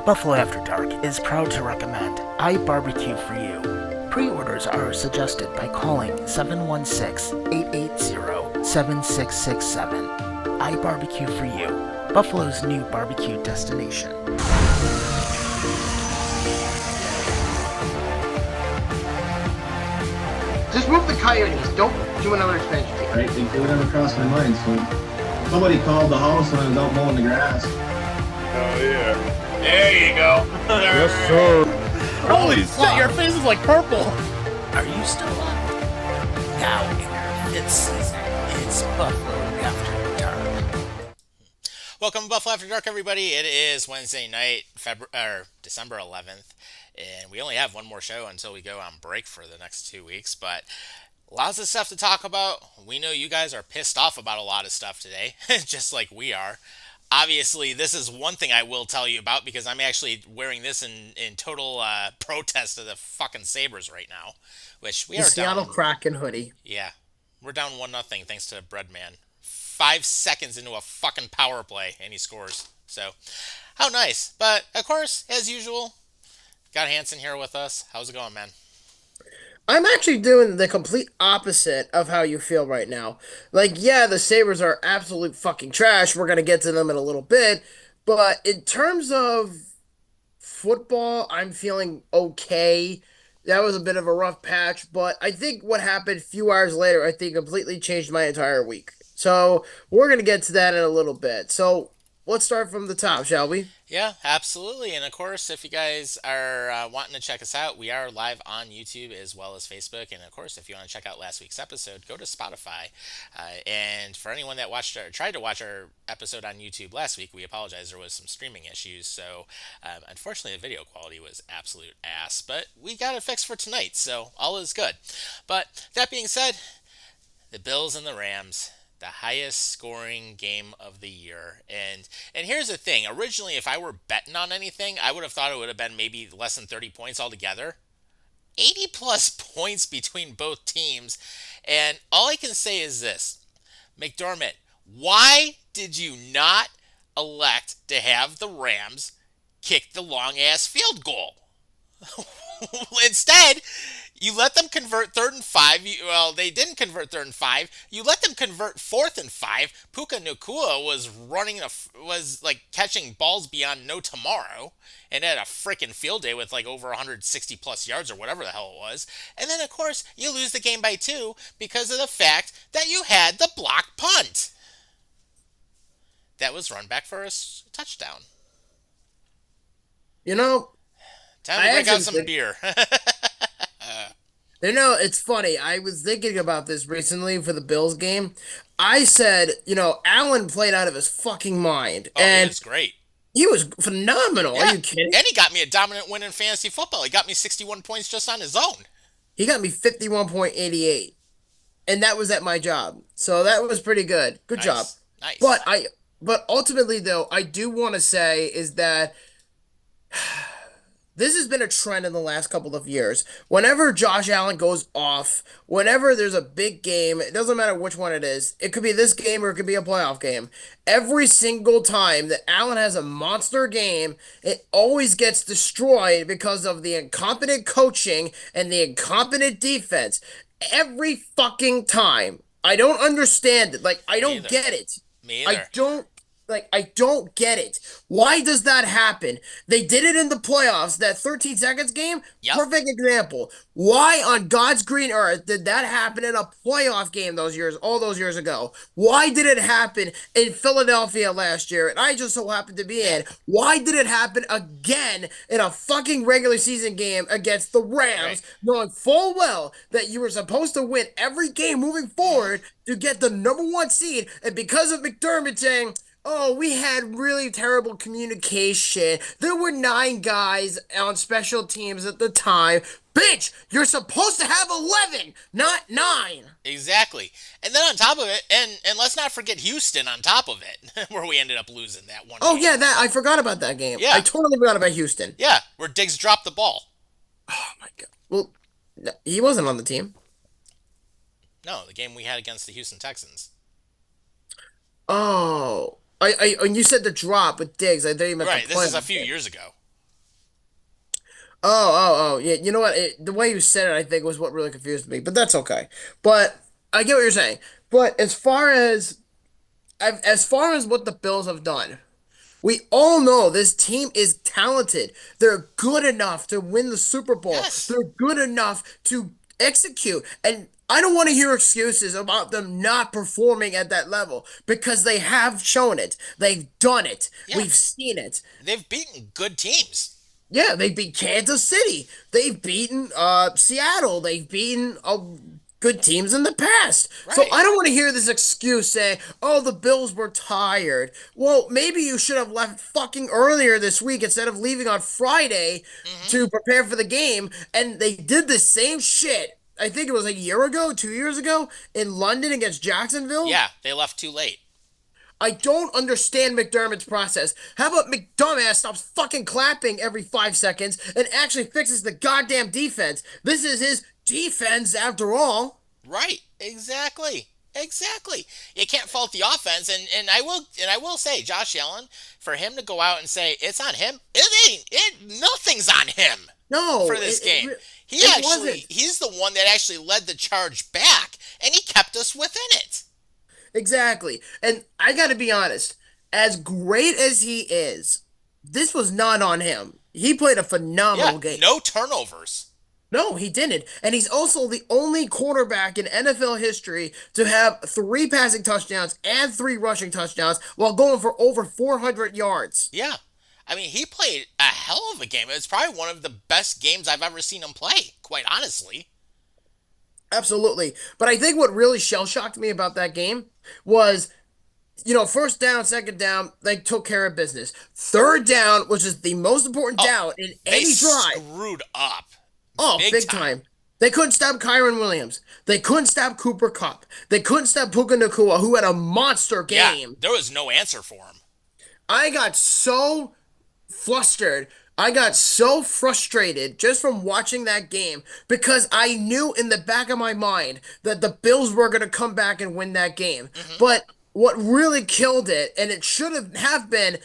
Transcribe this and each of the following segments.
Buffalo After Dark is proud to recommend I Barbecue for You. Pre-orders are suggested by calling 716-880-7667. I Barbecue for You, Buffalo's new barbecue destination. Just move the Coyotes. Don't do another expansion team. Right? It would never cross my mind. So somebody called the house when I was out mowing the grass. Oh, yeah. There you go. Yes, sir. Holy shit, your face is like purple. Are you still up? Now in your fifth season, it's Buffalo After Dark. Welcome to Buffalo After Dark, everybody. It is Wednesday night, December 11th, and we only have one more show until we go on break for the next 2 weeks, but lots of stuff to talk about. We know you guys are pissed off about a lot of stuff today, just like we are. Obviously, this is one thing I will tell you about because I'm actually wearing this in total protest of the fucking Sabres right now, which we The are Seattle down. Kraken hoodie. Yeah, we're down 1-0 thanks to Breadman. 5 seconds into a fucking power play and he scores. So, how nice. But of course, as usual, got Hanson here with us. How's it going, man? I'm actually doing the complete opposite of how you feel right now. Like, yeah, the Sabres are absolute fucking trash. We're going to get to them in a little bit. But in terms of football, I'm feeling okay. That was a bit of a rough patch. But I think what happened a few hours later, I think completely changed my entire week. So we're going to get to that in a little bit. So let's start from the top, shall we? Yeah, absolutely. And of course, if you guys are wanting to check us out, we are live on YouTube as well as Facebook. And of course, if you want to check out last week's episode, go to Spotify. And for anyone that tried to watch our episode on YouTube last week, we apologize. There was some streaming issues. So unfortunately, the video quality was absolute ass. But we got it fixed for tonight. So all is good. But that being said, the Bills and the Rams, the highest scoring game of the year. And here's the thing. Originally, if I were betting on anything, I would have thought it would have been maybe less than 30 points altogether. 80 plus points between both teams. And all I can say is this. McDermott, why did you not elect to have the Rams kick the long-ass field goal? Instead, you let them convert 3rd and 5. They didn't convert 3rd and 5. You let them convert 4th and 5. Puka Nacua was catching balls beyond no tomorrow and had a freaking field day with like over 160 plus yards or whatever the hell it was. And then of course you lose the game by 2 because of the fact that you had the block punt that was run back for a touchdown. You know, time to break out some beer. You know, it's funny. I was thinking about this recently for the Bills game. I said, Allen played out of his fucking mind. Oh, and he was great. He was phenomenal. Yeah. Are you kidding? And he got me a dominant win in fantasy football. He got me 61 points just on his own. He got me 51.88. And that was at my job. So that was pretty good. Good job. Nice. But ultimately, though, I do want to say is that this has been a trend in the last couple of years. Whenever Josh Allen goes off, whenever there's a big game, it doesn't matter which one it is. It could be this game or it could be a playoff game. Every single time that Allen has a monster game, it always gets destroyed because of the incompetent coaching and the incompetent defense. Every fucking time. I don't understand it. I don't get it. Me either. I don't get it. Why does that happen? They did it in the playoffs, that 13 seconds game. Yep. Perfect example. Why on God's green earth did that happen in a playoff game all those years ago? Why did it happen in Philadelphia last year? And I just so happened to be in. Why did it happen again in a fucking regular season game against the Rams, knowing full well that you were supposed to win every game moving forward to get the number 1 seed, and because of McDermott saying, oh, we had really terrible communication. There were 9 guys on special teams at the time. Bitch, you're supposed to have 11, not 9. Exactly. And then on top of it, and let's not forget Houston on top of it, where we ended up losing that one game. Yeah, I forgot about that game. Yeah. I totally forgot about Houston. Yeah, where Diggs dropped the ball. Oh, my God. Well, he wasn't on the team. No, the game we had against the Houston Texans. Oh. And you said the drop with Diggs. I thought you meant right. the This is a few years ago. Yeah. You know what? The way you said it, I think, was what really confused me. But that's okay. But I get what you're saying. But as far as what the Bills have done, we all know this team is talented. They're good enough to win the Super Bowl. Yes. They're good enough to execute. And I don't want to hear excuses about them not performing at that level because they have shown it. They've done it. Yeah. We've seen it. They've beaten good teams. Yeah, they beat Kansas City. They've beaten Seattle. They've beaten good teams in the past. So Right. I don't want to hear this excuse saying, "Oh, the Bills were tired." Well, maybe you should have left fucking earlier this week instead of leaving on Friday Hmm. to prepare for the game. And they did the same shit. I think it was a year ago, 2 years ago, in London against Jacksonville. Yeah, they left too late. I don't understand McDermott's process. How about McDumbass stops fucking clapping every 5 seconds and actually fixes the goddamn defense? This is his defense after all. Right. Exactly. Exactly. You can't fault the offense, and I will say, Josh Allen, for him to go out and say it's on him, nothing's on him No, for this game. wasn't. He's the one that actually led the charge back, and he kept us within it. Exactly. And I got to be honest, as great as he is, this was not on him. He played a Yeah, phenomenal game. no turnovers. No, he didn't. And he's also the only quarterback in NFL history to have three passing touchdowns and three rushing touchdowns while going for over 400 yards. Yeah. I mean, he played a hell of a game. It's probably one of the best games I've ever seen him play, quite honestly. Absolutely. But I think what really shell shocked me about that game was, first down, second down, they took care of business. Third down, which is the most important Oh, down in they any drive. screwed up. Oh, big big time. time. They couldn't stop Kyron Williams. They couldn't stop Cooper Kupp. They couldn't stop Puka Nacua, who had a monster Yeah, game. there was no answer for him. I got so flustered. I got so frustrated just from watching that game because I knew in the back of my mind that the Bills were going to come back and win that game. But what really killed it, and it should have been,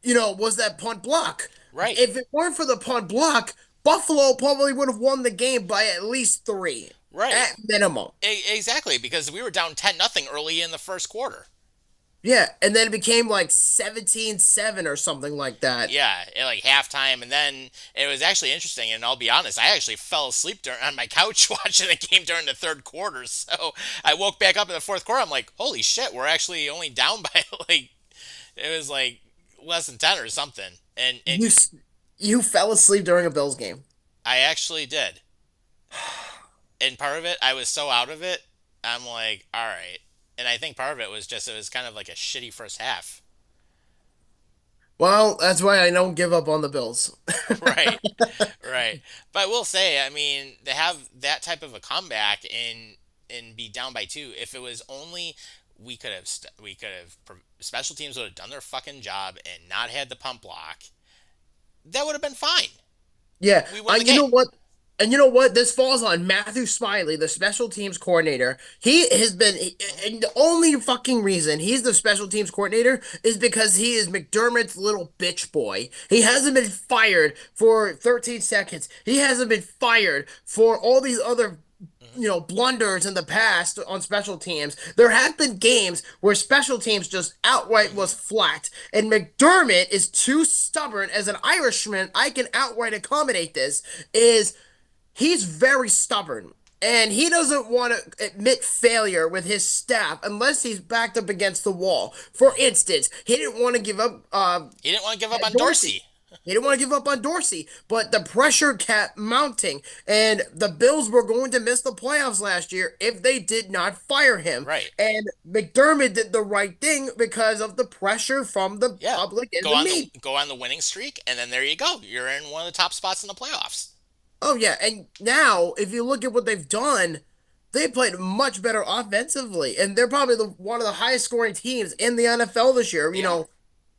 was that punt block. Right. If it weren't for the punt block, Buffalo probably would have won the game by at least three. Right. At minimum. Exactly, because we were down 10-0 early in the first quarter. Yeah, and then it became like 17-7 or something like that. Yeah, at like halftime, and then it was actually interesting. And I'll be honest, I actually fell asleep on my couch watching the game during the third quarter. So I woke back up in the fourth quarter. I'm like, holy shit, we're actually only down by like it was like less than 10 or something. And You fell asleep during a Bills game. I actually did. And part of it, I was so out of it. I'm like, all right. And I think part of it was just it was kind of like a shitty first half. Well, that's why I don't give up on the Bills. Right, right. But I will say, I mean, to have that type of a comeback and be down by two, if it was only special teams would have done their fucking job and not had the pump block, that would have been fine. Yeah, We won the you know game. what? And you know what? This falls on Matthew Smiley, the special teams coordinator. He has been, and the only fucking reason he's the special teams coordinator is because he is McDermott's little bitch boy. He hasn't been fired for 13 seconds. He hasn't been fired for all these other, blunders in the past on special teams. There have been games where special teams just outright was flat, and McDermott is too stubborn. As an Irishman, I can outright accommodate this. He's very stubborn, and he doesn't want to admit failure with his staff unless he's backed up against the wall. For instance, he didn't want to give up. He didn't want to give up on Dorsey. He didn't want to give up on Dorsey, but the pressure kept mounting, and the Bills were going to miss the playoffs last year if they did not fire him. Right. And McDermott did the right thing because of the pressure from the Yeah. public and Go the on media. go on the winning streak, and then there you go. You're in one of the top spots in the playoffs. Oh yeah, and now if you look at what they've done, they played much better offensively, and they're probably one of the highest scoring teams in the NFL this year. Yeah.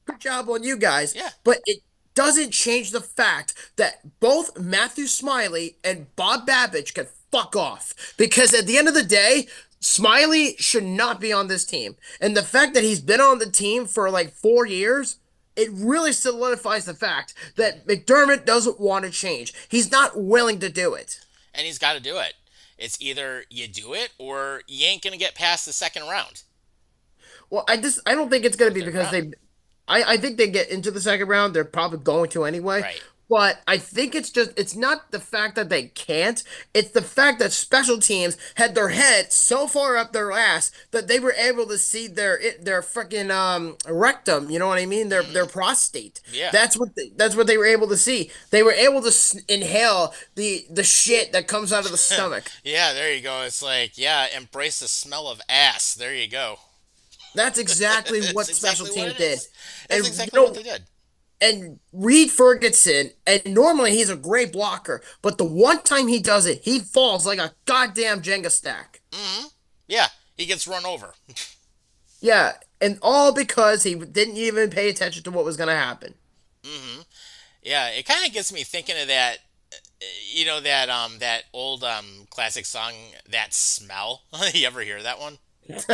Good job on you guys. Yeah. But it doesn't change the fact that both Matthew Smiley and Bob Babbage can fuck off, because at the end of the day, Smiley should not be on this team, and the fact that he's been on the team for like 4 years it really solidifies the fact that McDermott doesn't want to change. He's not willing to do it. And he's got to do it. It's either you do it or you ain't gonna get past the second round. Well, I don't think it's going to be Third because round. I think they get into the second round. They're probably going to anyway. Right. But I think it's not the fact that they can't. It's the fact that special teams had their head so far up their ass that they were able to see their freaking rectum. You know what I mean? Their prostate. Yeah. That's what they were able to see. They were able to inhale the shit that comes out of the stomach. Yeah, there you go. It's like, yeah, embrace the smell of ass. There you go. That's exactly what That's special exactly teams what it did. is. And That's exactly you know, what they did. and Reed Ferguson, and normally he's a great blocker, but the one time he does it, he falls like a goddamn Jenga stack. Yeah, he gets run over. Yeah, and all because he didn't even pay attention to what was going to happen. Yeah, it kind of gets me thinking of that. You know that old classic song, "That Smell." You ever hear that one? It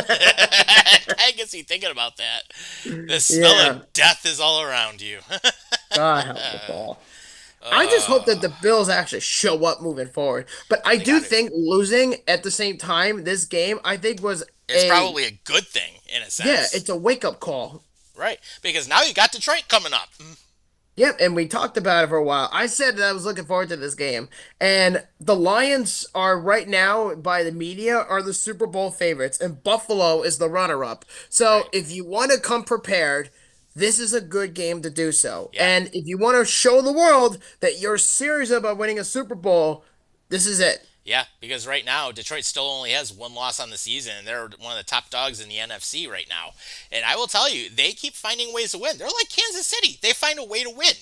kind of gets me thinking about that. The smell Yeah. of death is all around you. God help the ball. I just hope that the Bills actually show up moving forward. But I do got it. think losing at the same time this game, I think was It's probably a good thing in a sense. yeah, it's a wake up call. Right, because now you got Detroit coming up. Yep, and we talked about it for a while. I said that I was looking forward to this game, and the Lions are right now by the media are the Super Bowl favorites, and Buffalo is the runner-up. So Right. if you want to come prepared, this is a good game to do so. Yeah. And if you want to show the world that you're serious about winning a Super Bowl, this is it. Yeah, because right now Detroit still only has one loss on the season, and they're one of the top dogs in the NFC right now. And I will tell you, they keep finding ways to win. They're like Kansas City; they find a way to win.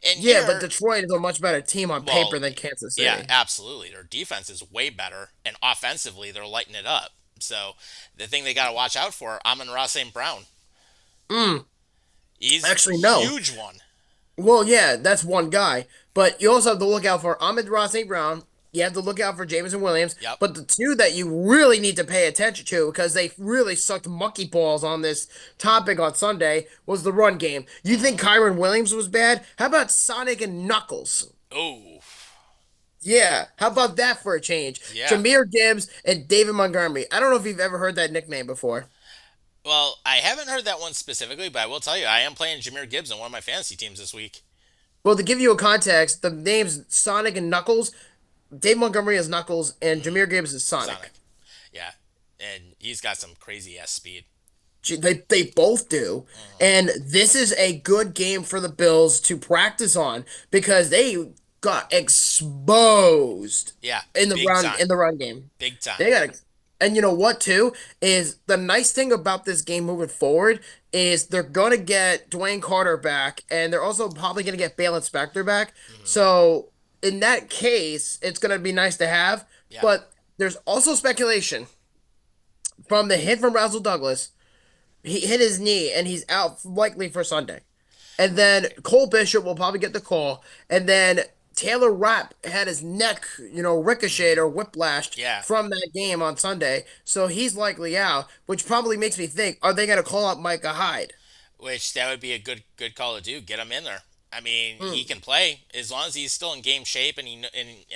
And Yeah, but here, Detroit is a much better team on well, paper than Kansas City. yeah, absolutely. Their defense is way better, and offensively, they're lighting it up. So the thing they got to watch out for, Amon-Ra St. Brown. He's Actually, no. a huge one. Well, yeah, that's one guy. But you also have to look out for Amon-Ra St. Brown. You have to look out for Jameson Williams. Yep. But the two that you really need to pay attention to, because they really sucked monkey balls on this topic on Sunday, was the run game. You think Kyron Williams was bad? How about Sonic and Knuckles? Oh, Yeah, how about that for a change? Yeah. Jameer Gibbs and David Montgomery. I don't know if you've ever heard that nickname before. well, I haven't heard that one specifically, but I will tell you, I am playing Jameer Gibbs on one of my fantasy teams this week. Well, to give you a context, the names Sonic and Knuckles, Dave Montgomery is Knuckles, and Jameer Gibbs is Sonic. Sonic. Yeah, and he's got some crazy ass speed. They both do. And this is a good game for the Bills to practice on because they got exposed Yeah, in the big run time. in the run game. Big time. They got and you know what too is the nice thing about this game moving forward is they're gonna get Dwayne Carter back and they're also probably gonna get Bale Inspector back. So in that case, it's gonna be nice to have. Yeah. But there's also speculation from the hit from Razzle Douglas. He hit his knee and he's out likely for Sunday. And then Cole Bishop will probably get the call. And then Taylor Rapp had his neck, ricocheted or whiplashed Yeah. from that game on Sunday. So he's likely out, which probably makes me think, are they going to call up Micah Hyde? Which that would be a good call to do. Get him in there. I mean, he can play as long as he's still in game shape, and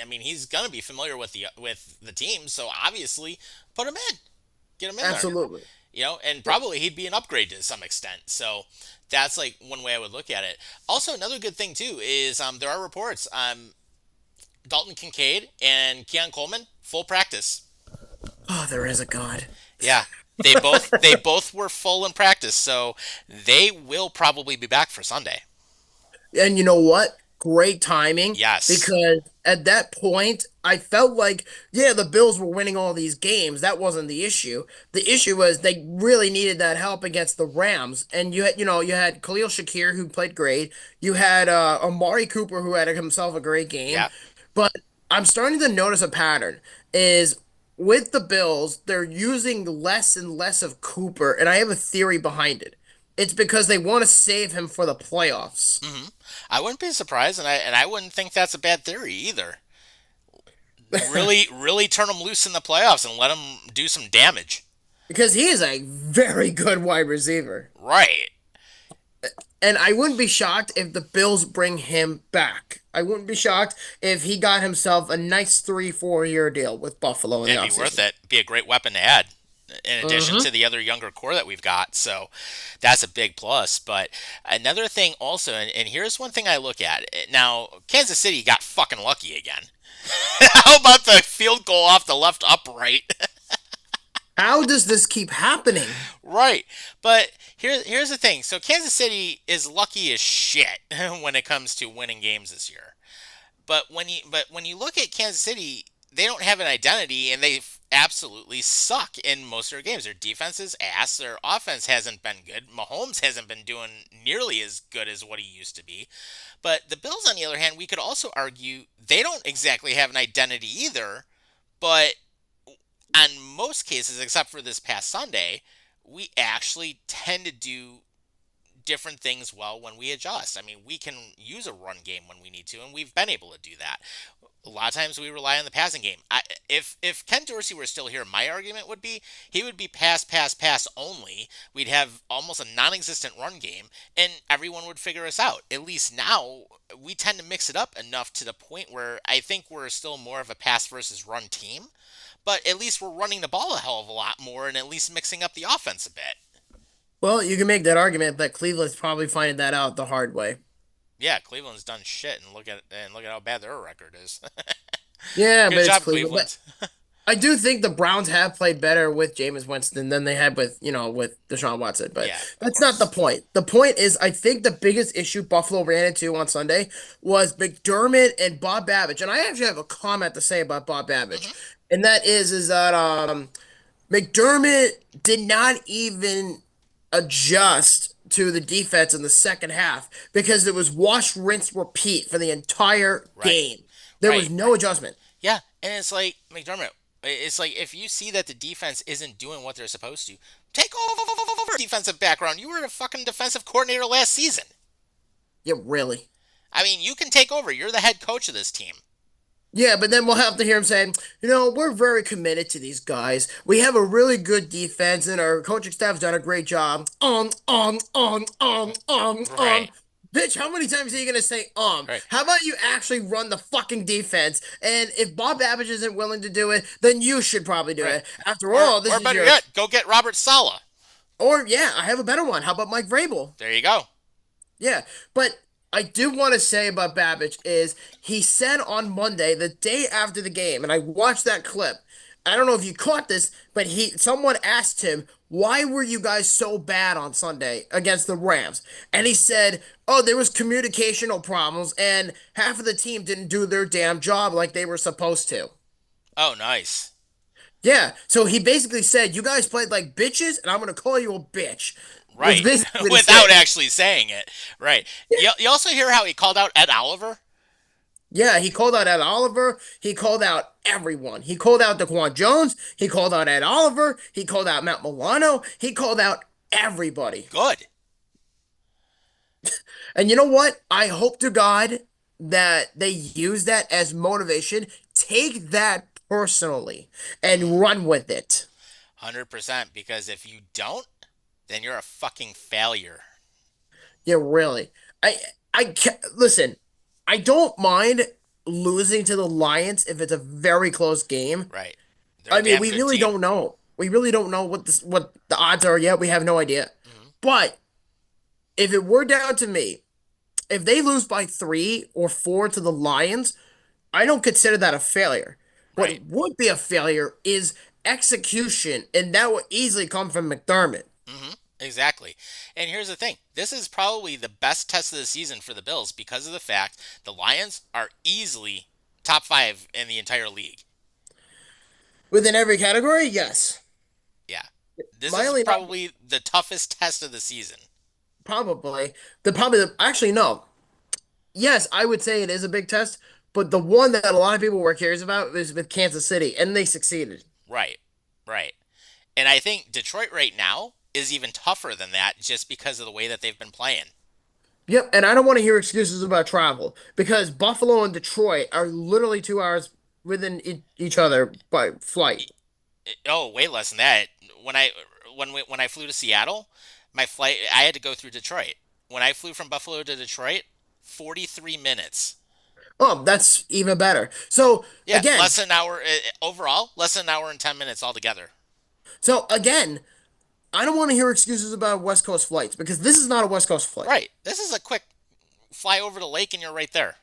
I mean, he's gonna be familiar with the team. So obviously, put him in, get him in there. Absolutely. And probably he'd be an upgrade to some extent. So that's like one way I would look at it. Also, another good thing too is there are reports. Dalton Kincaid and Keon Coleman full practice. Oh, there is a God. Yeah, they both were full in practice, so they will probably be back for Sunday. And you know what? Great timing. Yes. Because at that point, I felt like, yeah, the Bills were winning all these games. That wasn't the issue. The issue was they really needed that help against the Rams. And you had Khalil Shakir who played great. You had Amari Cooper who had himself a great game. Yeah. But I'm starting to notice a pattern is with the Bills, they're using less and less of Cooper, and I have a theory behind it. It's because they want to save him for the playoffs. I wouldn't be surprised, and I wouldn't think that's a bad theory either. Really turn him loose in the playoffs and let him do some damage. Because he is a very good wide receiver. Right. And I wouldn't be shocked if the Bills bring him back. I wouldn't be shocked if he got himself a nice 3, 4 year deal with Buffalo in the It'd be worth offseason. it. Be a great weapon to add in addition Mm-hmm. to the other younger core that we've got. So that's a big plus. But another thing also, and here's one thing I look at. Now, Kansas City got fucking lucky again. How about the field goal off the left upright? How does this keep happening? Right. But here's the thing. So Kansas City is lucky as shit when it comes to winning games this year. But when you look at Kansas City, they don't have an identity, and they absolutely suck in most of their games. Their defense is ass. Their offense hasn't been good. Mahomes hasn't been doing nearly as good as what he used to be. But the Bills, on the other hand, we could also argue they don't exactly have an identity either. But on most cases, except for this past Sunday, we actually tend to do different things well when we adjust. I mean, we can use a run game when we need to, and we've been able to do that. A lot of times we rely on the passing game. If Ken Dorsey were still here, my argument would be he would be pass, pass, pass only. We'd have almost a non-existent run game, and everyone would figure us out. At least now, we tend to mix it up enough to the point where I think we're still more of a pass versus run team. But at least we're running the ball a hell of a lot more, and at least mixing up the offense a bit. Well, you can make that argument, but Cleveland's probably finding that out the hard way. Yeah, Cleveland's done shit, and look at how bad their record is. Yeah, but Good it's job, Cleveland. But Cleveland. I do think the Browns have played better with Jameis Winston than they had with, with Deshaun Watson. But Yeah, of that's not the course. point. The point is, I think the biggest issue Buffalo ran into on Sunday was McDermott and Bob Babbage. And I actually have a comment to say about Bob Babbage. Hmm. And that is that McDermott did not even adjust to the defense in the second half because it was wash, rinse, repeat for the entire Right, game. There was right. no adjustment. Yeah, and it's like McDermott. It's like if you see that the defense isn't doing what they're supposed to, take over defensive background. You were a fucking defensive coordinator last season. Yeah, really. I mean, you can take over. You're the head coach of this team. Yeah, but then we'll have to hear him saying, we're very committed to these guys. We have a really good defense, and our coaching staff's done a great job. Right, Bitch, how many times are you gonna say right, How about you actually run the fucking defense? And if Bob Babbage isn't willing to do it, then you should probably do right. it. After Or all, this or is better your yet, go get Robert Sala. or yeah, I have a better one. How about Mike Vrabel? There you go. Yeah, but I do want to say about Babbage is he said on Monday, the day after the game, and I watched that clip. I don't know if you caught this, but someone asked him, "Why were you guys so bad on Sunday against the Rams?" And he said, "Oh, there was communicational problems, and half of the team didn't do their damn job like they were supposed to." Oh, nice. Yeah, so he basically said, "You guys played like bitches, and I'm gonna call you a bitch." Was Right, basically what he without said. actually saying it. Right. You also hear how he called out Ed Oliver. Yeah, he called out Ed Oliver. He called out everyone. He called out Daquan Jones. He called out Ed Oliver. He called out Matt Milano. He called out everybody. Good. And you know what? I hope to God that they use that as motivation. Take that personally and run with it. 100%, because if you don't, then you're a fucking failure. Yeah, really. I listen. I don't mind losing to the Lions if it's a very close game. Right. They're a I mean, damn we good really team. don't know. We really don't know what the odds are yet. We have no idea. Hmm. But if it were down to me, if they lose by 3 or 4 to the Lions, I don't consider that a failure. Right. What would be a failure is execution, and that would easily come from McDermott. Hmm. Exactly. And here's the thing. This is probably the best test of the season for the Bills because of the fact the Lions are easily top 5 in the entire league. Within every category, yes. Yeah. This My is only probably the toughest test of the season. probably actually no. Yes, I would say it is a big test, but the one that a lot of people were curious about is with Kansas City, and they succeeded. Right. Right. And I think Detroit right now is even tougher than that just because of the way that they've been playing. Yep, and I don't want to hear excuses about travel because Buffalo and Detroit are literally 2 hours within each other by flight. Oh, way less than that. When I flew to Seattle, my flight I had to go through Detroit. when I flew from Buffalo to Detroit, 43 minutes. Oh, that's even better. So Yeah, again, less than an hour overall, less than an hour and 10 minutes altogether. so again, I don't want to hear excuses about West Coast flights because this is not a West Coast flight. Right. This is a quick fly over the lake and you're right there.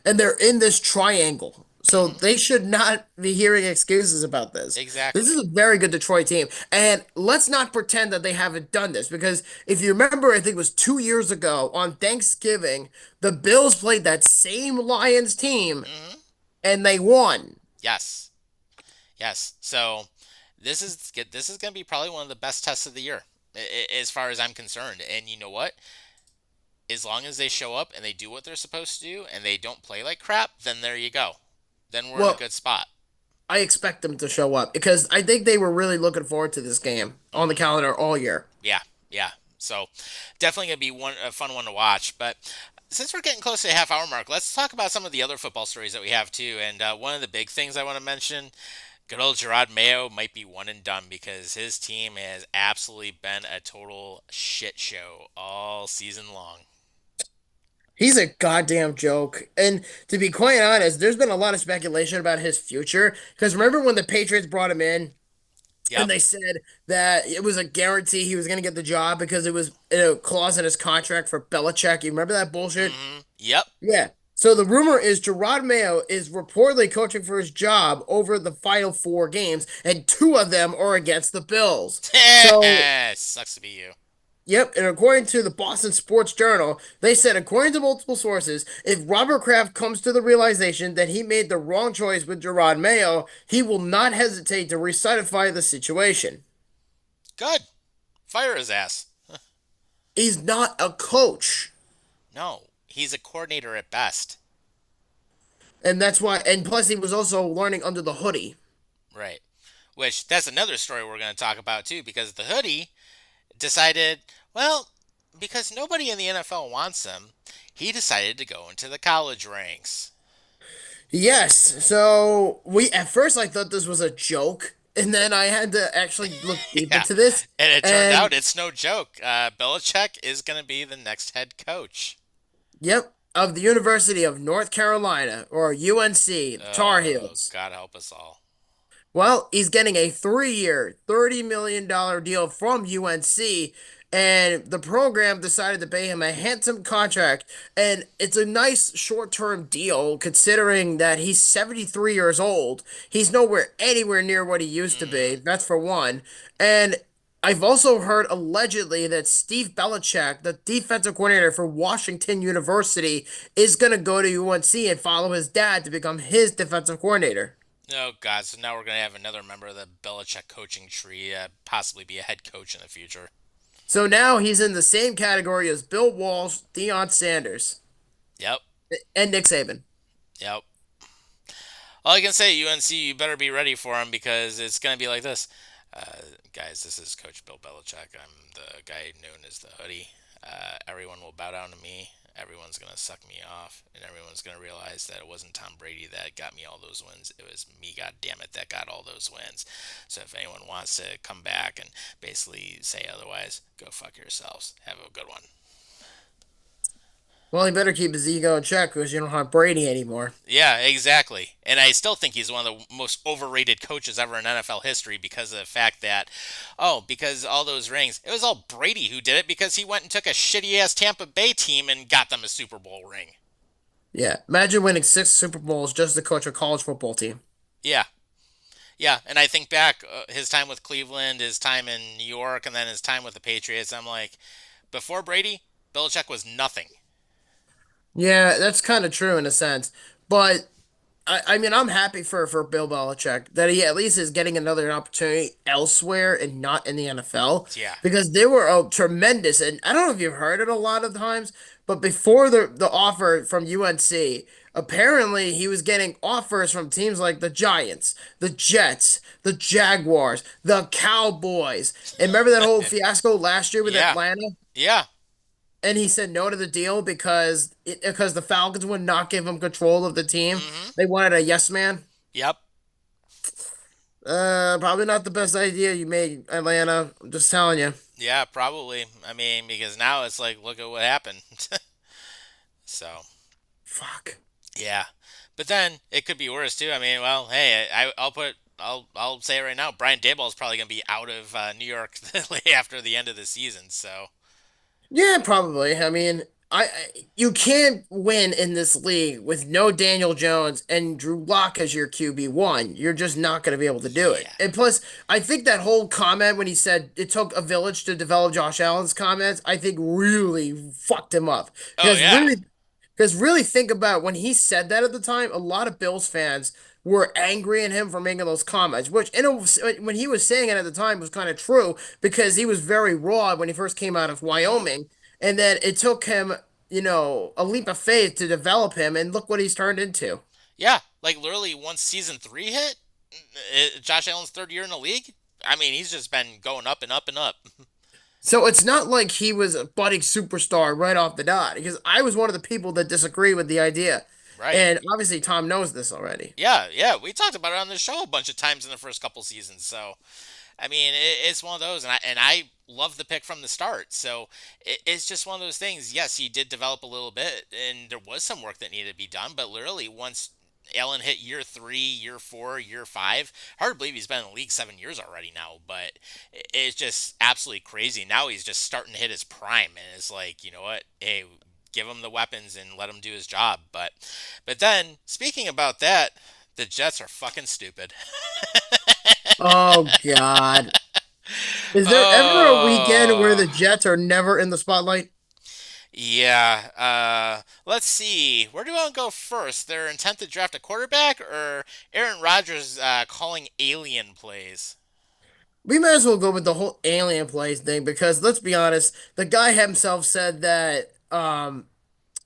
And they're in this triangle. So Hmm. they should not be hearing excuses about this. This is Exactly. a very good Detroit team. And let's not pretend that they haven't done this because if you remember, I think it was 2 years ago on Thanksgiving, the Bills played that same Lions team Hmm. and they won. Yes. Yes. So this is going to be probably one of the best tests of the year, as far as I'm concerned. And you know what? As long as they show up and they do what they're supposed to do and they don't play like crap, then there you go. Then we're in a Well, good spot. I expect them to show up because I think they were really looking forward to this game on the Hmm. calendar all year. Yeah. Yeah. So definitely gonna be a fun one to watch. But since we're getting close to the half hour mark, let's talk about some of the other football stories that we have too. And one of the big things I want to mention, good old Gerard Mayo might be one and done because his team has absolutely been a total shit show all season long. He's a goddamn joke. And to be quite honest, there's been a lot of speculation about his future. Because remember when the Patriots brought him in and Yep. they said that it was a guarantee he was going to get the job because it was a clause in his contract for Belichick. You remember that bullshit? Hmm. Yep. Yeah. So the rumor is Gerard Mayo is reportedly coaching for his job over the final four games, and two of them are against the Bills. So Sucks to be you. yep, and according to the Boston Sports Journal, they said, according to multiple sources, if Robert Kraft comes to the realization that he made the wrong choice with Gerard Mayo, he will not hesitate to recidify the situation. Good. Fire his ass. He's not a coach, No, he's a coordinator at best. and that's why. And plus, he was also learning under the hoodie. Right. Which that's another story we're going to talk about too, because the hoodie decided, well, because nobody in the NFL wants him, he decided to go into the college ranks. Yes, so we at first I thought this was a joke, and then I had to actually look deep Yeah. into this, And it turned and out it's no joke. Belichick is going to be the next head coach. yep, of the University of North Carolina or UNC Tar Oh, Heels. God help us all. Well, he's getting a 3 year, $30 million deal from UNC, and the program decided to pay him a handsome contract. And it's a nice short term deal considering that he's 73 years old. He's nowhere anywhere near what he used to be. Hmm. That's for one. And I've also heard allegedly that Steve Belichick, the defensive coordinator for Washington University, is going to go to UNC and follow his dad to become his defensive coordinator. Oh, God. So now we're going to have another member of the Belichick coaching tree, possibly be a head coach in the future. So now he's in the same category as Bill Walsh, Deion Sanders, Yep. and Nick Saban. Yep. All I can say, UNC, you better be ready for him because it's going to be like this. Guys, this is Coach Bill Belichick. I'm the guy known as the hoodie. Everyone will bow down to me. Everyone's going to suck me off. And everyone's going to realize that it wasn't Tom Brady that got me all those wins. It was me, God damn it, that got all those wins. So if anyone wants to come back and basically say otherwise, go fuck yourselves. Have a good one. Well, he better keep his ego in check because you don't have Brady anymore. Yeah, exactly. And I still think he's one of the most overrated coaches ever in NFL history because of the fact that, oh, because all those rings, it was all Brady who did it because he went and took a shitty ass Tampa Bay team and got them a Super Bowl ring. Yeah, imagine winning six Super Bowls just to coach a college football team. Yeah. Yeah, and I think back his time with Cleveland, his time in New York, and then his time with the Patriots. I'm like, before Brady, Belichick was nothing. Yeah, that's kind of true in a sense. But I mean, I'm happy for Bill Belichick that he at least is getting another opportunity elsewhere and not in the NFL Yeah. because they were tremendous. And I don't know if you've heard it a lot of times, but before the offer from UNC, apparently he was getting offers from teams like the Giants, the Jets, the Jaguars, the Cowboys. And remember that whole fiasco last year with Yeah. Atlanta? Yeah. And he said no to the deal because the Falcons would not give him control of the team. Mm-hmm. They wanted a yes man. Yep. Probably not the best idea you made, Atlanta. I'm just telling you. Yeah, probably. I mean, because now it's like, look at what happened. So, Fuck. yeah. But then it could be worse too. I mean, well, hey, I'll say it right now. Brian Daboll is probably going to be out of New York after the end of the season. So, Yeah, probably. I mean, you can't win in this league with no Daniel Jones and Drew Lock as your QB1. You're just not going to be able to do it. yeah. And plus, I think that whole comment when he said it took a village to develop Josh Allen's comments, I think really fucked him up. Oh yeah. Because really think about when he said that at the time, a lot of Bills fans were angry at him for making those comments, which when he was saying it at the time was kind of true because he was very raw when he first came out of Mhm. Wyoming. And then it took him, a leap of faith to develop him, and look what he's turned into. Yeah, like literally once season 3 hit, Josh Allen's third year in the league. I mean, he's just been going up and up and up. So it's not like he was a budding superstar right off the dot, because I was one of the people that disagree with the idea. Right. And obviously Tom knows this already. Yeah, yeah, we talked about it on the show a bunch of times in the first couple seasons. So, I mean, it's one of those, and I love the pick from the start. So it's just one of those things. Yes, he did develop a little bit, and there was some work that needed to be done. But literally, once Allen hit year 3, year 4, year 5, hard to believe he's been in the league 7 years already now. But it's just absolutely crazy. Now he's just starting to hit his prime, and it's like, you know what? Hey, give him the weapons and let him do his job. But then speaking about that, the Jets are fucking stupid. Oh God. Is there ever a weekend where the Oh, Jets are never in the spotlight? yeah. Let's see. Where do I want to go first? Their intent to draft a quarterback or Aaron Rodgers calling alien plays? We might as well go with the whole alien plays thing because let's be honest, the guy himself said that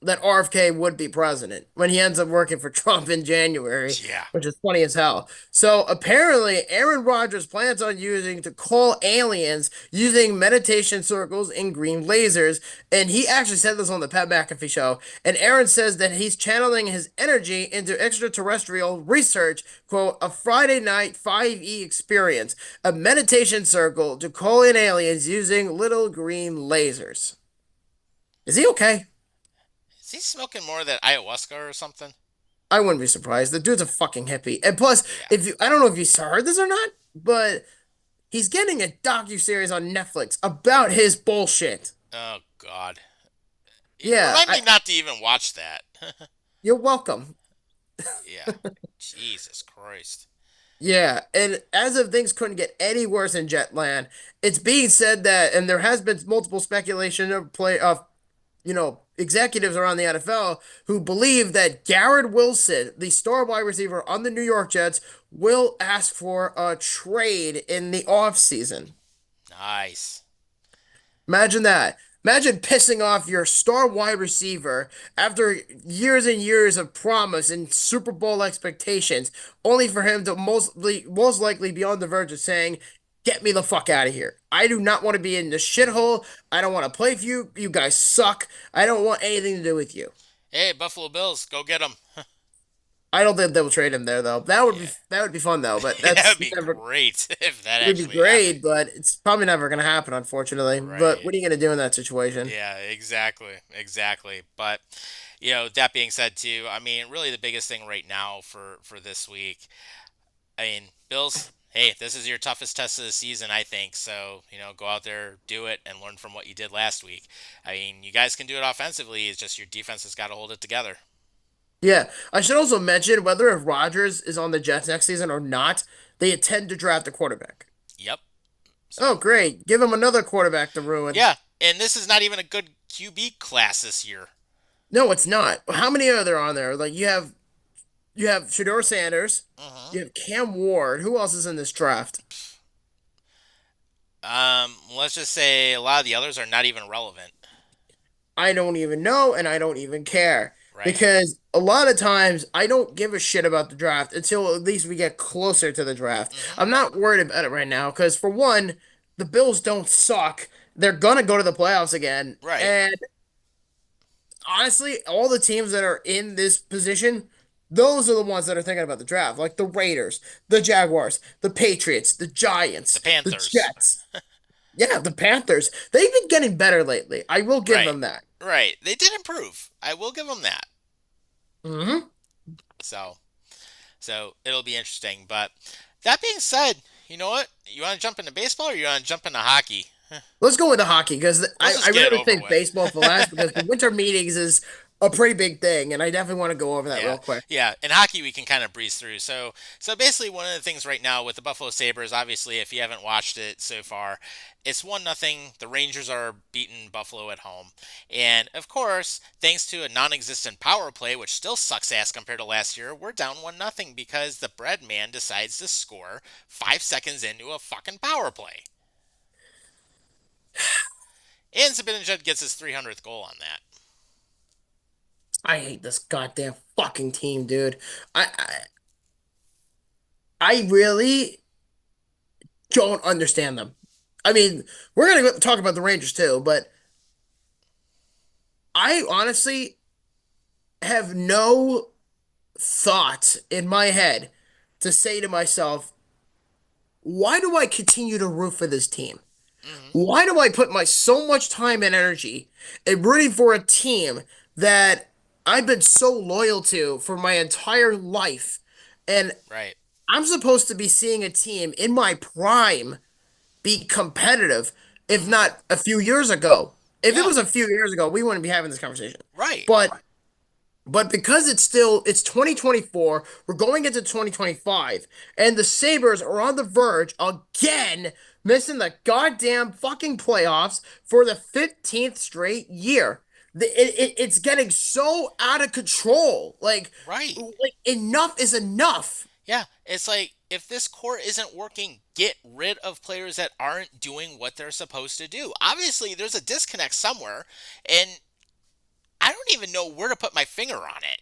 RFK would be president when he ends up working for Trump in January, Yeah. which is funny as hell. So apparently, Aaron Rodgers plans on using to call aliens using meditation circles and green lasers. And he actually said this on the Pat McAfee show. And Aaron says that he's channeling his energy into extraterrestrial research, quote, a Friday night 5E experience, a meditation circle to call in aliens using little green lasers. Is he okay? Is he smoking more of that ayahuasca or something? I wouldn't be surprised. The dude's a fucking hippie. And plus, Yeah. if you I don't know if you heard this or not, but he's getting a docu-series on Netflix about his bullshit. Oh God. Yeah, Remind me not to even watch that. you're welcome. Yeah. Jesus Christ. Yeah, and as if things couldn't get any worse in Jetland, it's being said that, and there has been multiple speculation of executives around the NFL who believe that Garrett Wilson, the star wide receiver on the New York Jets, will ask for a trade in the offseason. Nice. Imagine that. Imagine pissing off your star wide receiver after years and years of promise and Super Bowl expectations, only for him to most likely be on the verge of saying, "Get me the fuck out of here. I do not want to be in this shithole. I don't want to play for you. You guys suck. I don't want anything to do with you." Hey, Buffalo Bills, go get him. I don't think they'll trade him there though. Yeah. That would be fun though, but That that's would be never great if that it would be actually happened. great, but it's probably never gonna happen, unfortunately. But Right. what are you gonna do in that situation? Yeah, exactly. Exactly. But, that being said too, I mean, really the biggest thing right now for this week, I mean, Bills, hey, this is your toughest test of the season, I think. So, go out there, do it, and learn from what you did last week. I mean, you guys can do it offensively. It's just your defense has got to hold it together. Yeah, I should also mention whether if Rodgers is on the Jets next season or not, they intend to draft a quarterback. Yep. Oh, So, great. Give him another quarterback to ruin. yeah. And this is not even a good QB class this year. No, it's not. How many are there on there? Like you have Shador Sanders, Hmm. you have Cam Ward. Who else is in this draft? Let's just say a lot of the others are not even relevant. I don't even know and I don't even care. Right. Because a lot of times I don't give a shit about the draft until at least we get closer to the draft. Hmm. I'm not worried about it right now because for one, the Bills don't suck. They're gonna go to the playoffs again. Right. And honestly, all the teams that are in this position those are the ones that are thinking about the draft, like the Raiders, the Jaguars, the Patriots, the The Giants, the Panthers. Jets. Yeah, the Panthers. They've been getting better lately. I will give Right. them that. Right. They did improve. I will give them that. Hmm. So, so it'll be interesting. But that being said, you know what? You want to jump into baseball or you want to jump into hockey? Let's go with the hockey because Let's I just get it rather over think with. baseball for last because the winter meetings is a pretty big thing, and I definitely want to go over that Yeah, real quick. yeah. In hockey, we can kind of breeze through. So basically, one of the things right now with the Buffalo Sabres, obviously, if you haven't watched it so far, it's 1-0. The Rangers are beating Buffalo at home, and of course, thanks to a non-existent power play, which still sucks ass compared to last year, we're down 1-0 because the bread man decides to score 5 seconds into a fucking power play, and Zibanejad gets his 300th goal on that. I hate this goddamn fucking team, dude. I I, I really don't understand them. I mean, we're gonna talk about the Rangers too, but I honestly have no thought in my head to say to myself, why do I continue to root for this team? Hmm. Why do I put my so much time and energy in rooting for a team that I've been so loyal to for my entire life? And Right. I'm supposed to be seeing a team in my prime be competitive, if Hmm. not a few years ago. If it Yeah. was a few years ago, we wouldn't be having this conversation. Right. But because it's 2024, we're going into 2025, and the Sabres are on the verge again, missing the goddamn fucking playoffs for the 15th straight year. It's getting so out of control. Right. Like enough is enough. Yeah, it's like if this core isn't working, get rid of players that aren't doing what they're supposed to do. Obviously, there's a disconnect somewhere, and I don't even know where to put my finger on it.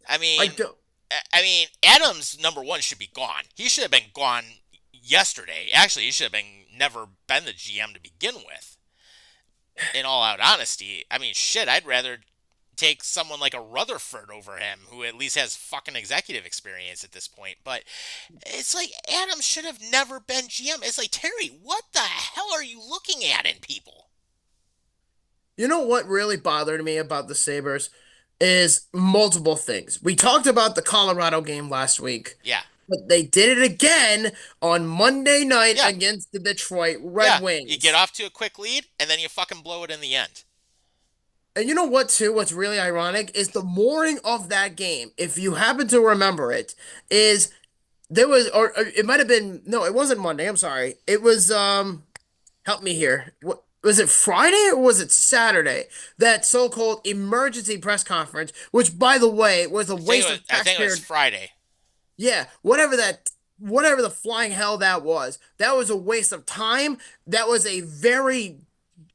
I I mean, don't. Adams number one should be gone. He should have been gone yesterday. Actually, he should have been never been the GM to begin with. In all out honesty, I mean, shit, I'd rather take someone like a Rutherford over him, who at least has fucking executive experience at this point. But it's like Adams should have never been GM. It's like, Terry, what the hell are you looking at in people? You know what really bothered me about the Sabres is multiple things. We talked about the Colorado game last week, Yeah, but they did it again on Monday night yeah, against the Detroit Red yeah. You get Wings. off to a quick lead, and then you fucking blow it in the end. And you know what, too? What's really ironic is the morning of that game, if you happen to remember it, is there was, or it might have been, no, it wasn't Monday. I'm sorry. It was, help me here. What was it, Friday or was it Saturday? That so-called emergency press conference, which, by the way, was a waste of I think it was taxpayer. Friday. Yeah, whatever the flying hell that was a waste of time. That was a very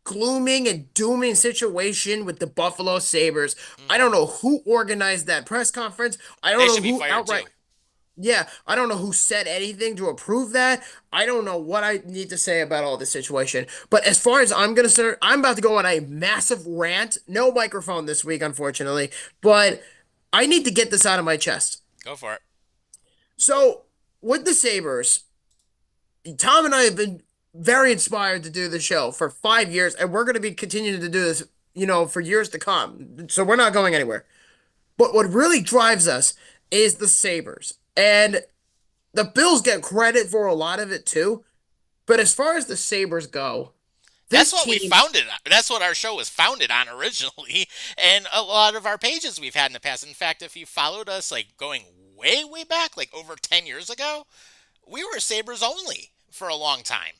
glooming and dooming situation with the Buffalo Sabres. I Hmm. don't know who organized that press conference. I don't They know should be who fired outright. too. Yeah, I don't know who said anything to approve that. I don't know what I need to say about all this situation. But as far as I'm concerned, I'm about to go on a massive rant. No microphone this week, unfortunately, but I need to get this out of my chest. Go for it. So, with the Sabres, Tom and I have been very inspired to do the show for 5 years, and we're going to be continuing to do this, for years to come. So, we're not going anywhere. But what really drives us is the Sabres. And the Bills get credit for a lot of it too. But as far as the Sabres go, That's this what we team, founded. That's what our show was founded on originally, and a lot of our pages we've had in the past. In fact, if you followed us, like going way, way back, like over 10 years ago, we were Sabres only for a long time.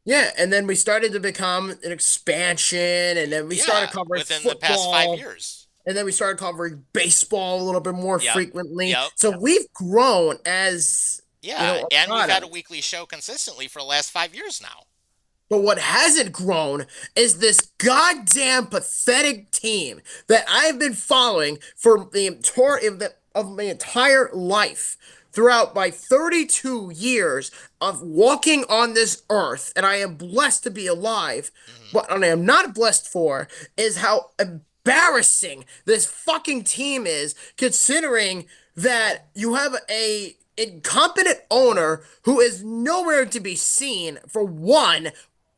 yeah, and then we started to become an expansion, and then we started Yeah, covering within the past five football, years. and then we started covering baseball a little bit more Yep. frequently. Yep. So we've grown as, Yeah, a and we've had a product. weekly show consistently for the last 5 years now. But what hasn't grown is this goddamn pathetic team that I've been following for the entire of my entire life throughout my 32 years of walking on this earth, and I am blessed to be alive. Hmm. What I am not blessed for is how embarrassing this fucking team is, considering that you have a incompetent owner who is nowhere to be seen for one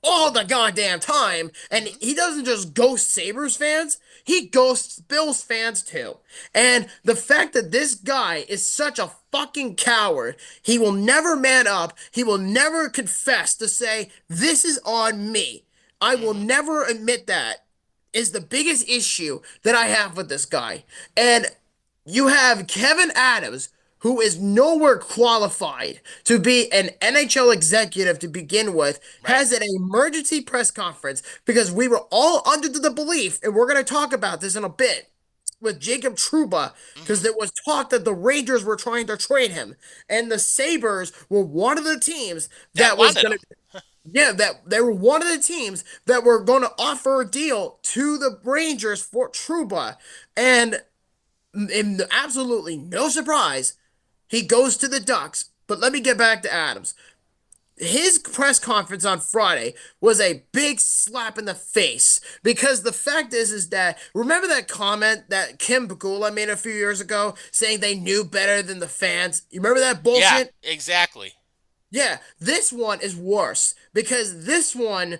all the goddamn time, and Mm-hmm. he doesn't just ghost Sabres fans, he ghosts Bills fans too. And the fact that this guy is such a fucking coward, he will never man up, he will never confess to say, this is on me. I will Mm-hmm. never admit that is the biggest issue that I have with this guy. And you have Kevin Adams, who is nowhere qualified to be an NHL executive to begin with, Right. has an emergency press conference because we were all under the belief, and we're going to talk about this in a bit with Jacob Trouba, because Mm-hmm. there was talk that the Rangers were trying to trade him, and the Sabres were one of the teams That that was wanted going him. to. Yeah, that they were one of the teams that were going to offer a deal to the Rangers for Trouba, and in absolutely no surprise, he goes to the Ducks. But let me get back to Adams. His press conference on Friday was a big slap in the face because the fact is that remember that comment that Kim Pagula made a few years ago saying they knew better than the fans? You remember that Yeah, bullshit? exactly. Yeah, this one is worse because this one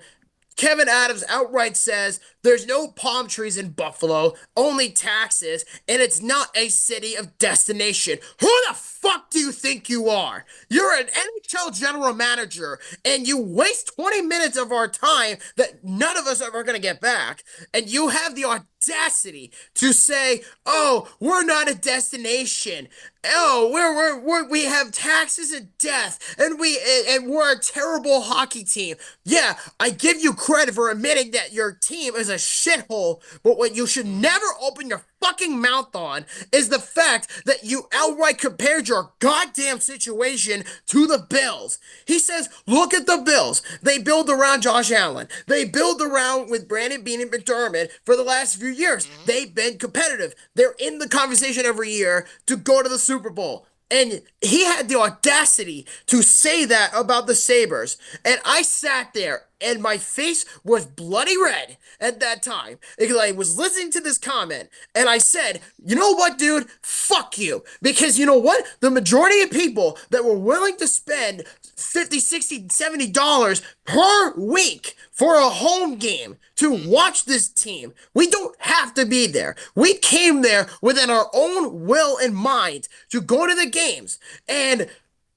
Kevin Adams outright says there's no palm trees in Buffalo, only taxes, and it's not a city of destination. Who the fuck do you think you are? You're an NHL general manager, and you waste 20 minutes of our time that none of us are ever going to get back, and you have the audacity to say, oh, we're not a destination. Oh, we have taxes and death, and we're a terrible hockey team. Yeah, I give you credit for admitting that your team is a shithole, but what you should never open your fucking mouth on is the fact that you outright compared your goddamn situation to the Bills. He says, look at the Bills. They build around Josh Allen. They build around with Brandon Beane and McDermott for the last few years. Mm-hmm. They've been competitive. They're in the conversation every year to go to the Super Bowl. And he had the audacity to say that about the Sabres. And I sat there and my face was bloody red at that time because I was listening to this comment and I said, you know what, dude? Fuck you. Because you know what? The majority of people that were willing to spend 50, 60, $70 per week for a home game to watch this team. We don't have to be there. We came there within our own will and mind to go to the games. And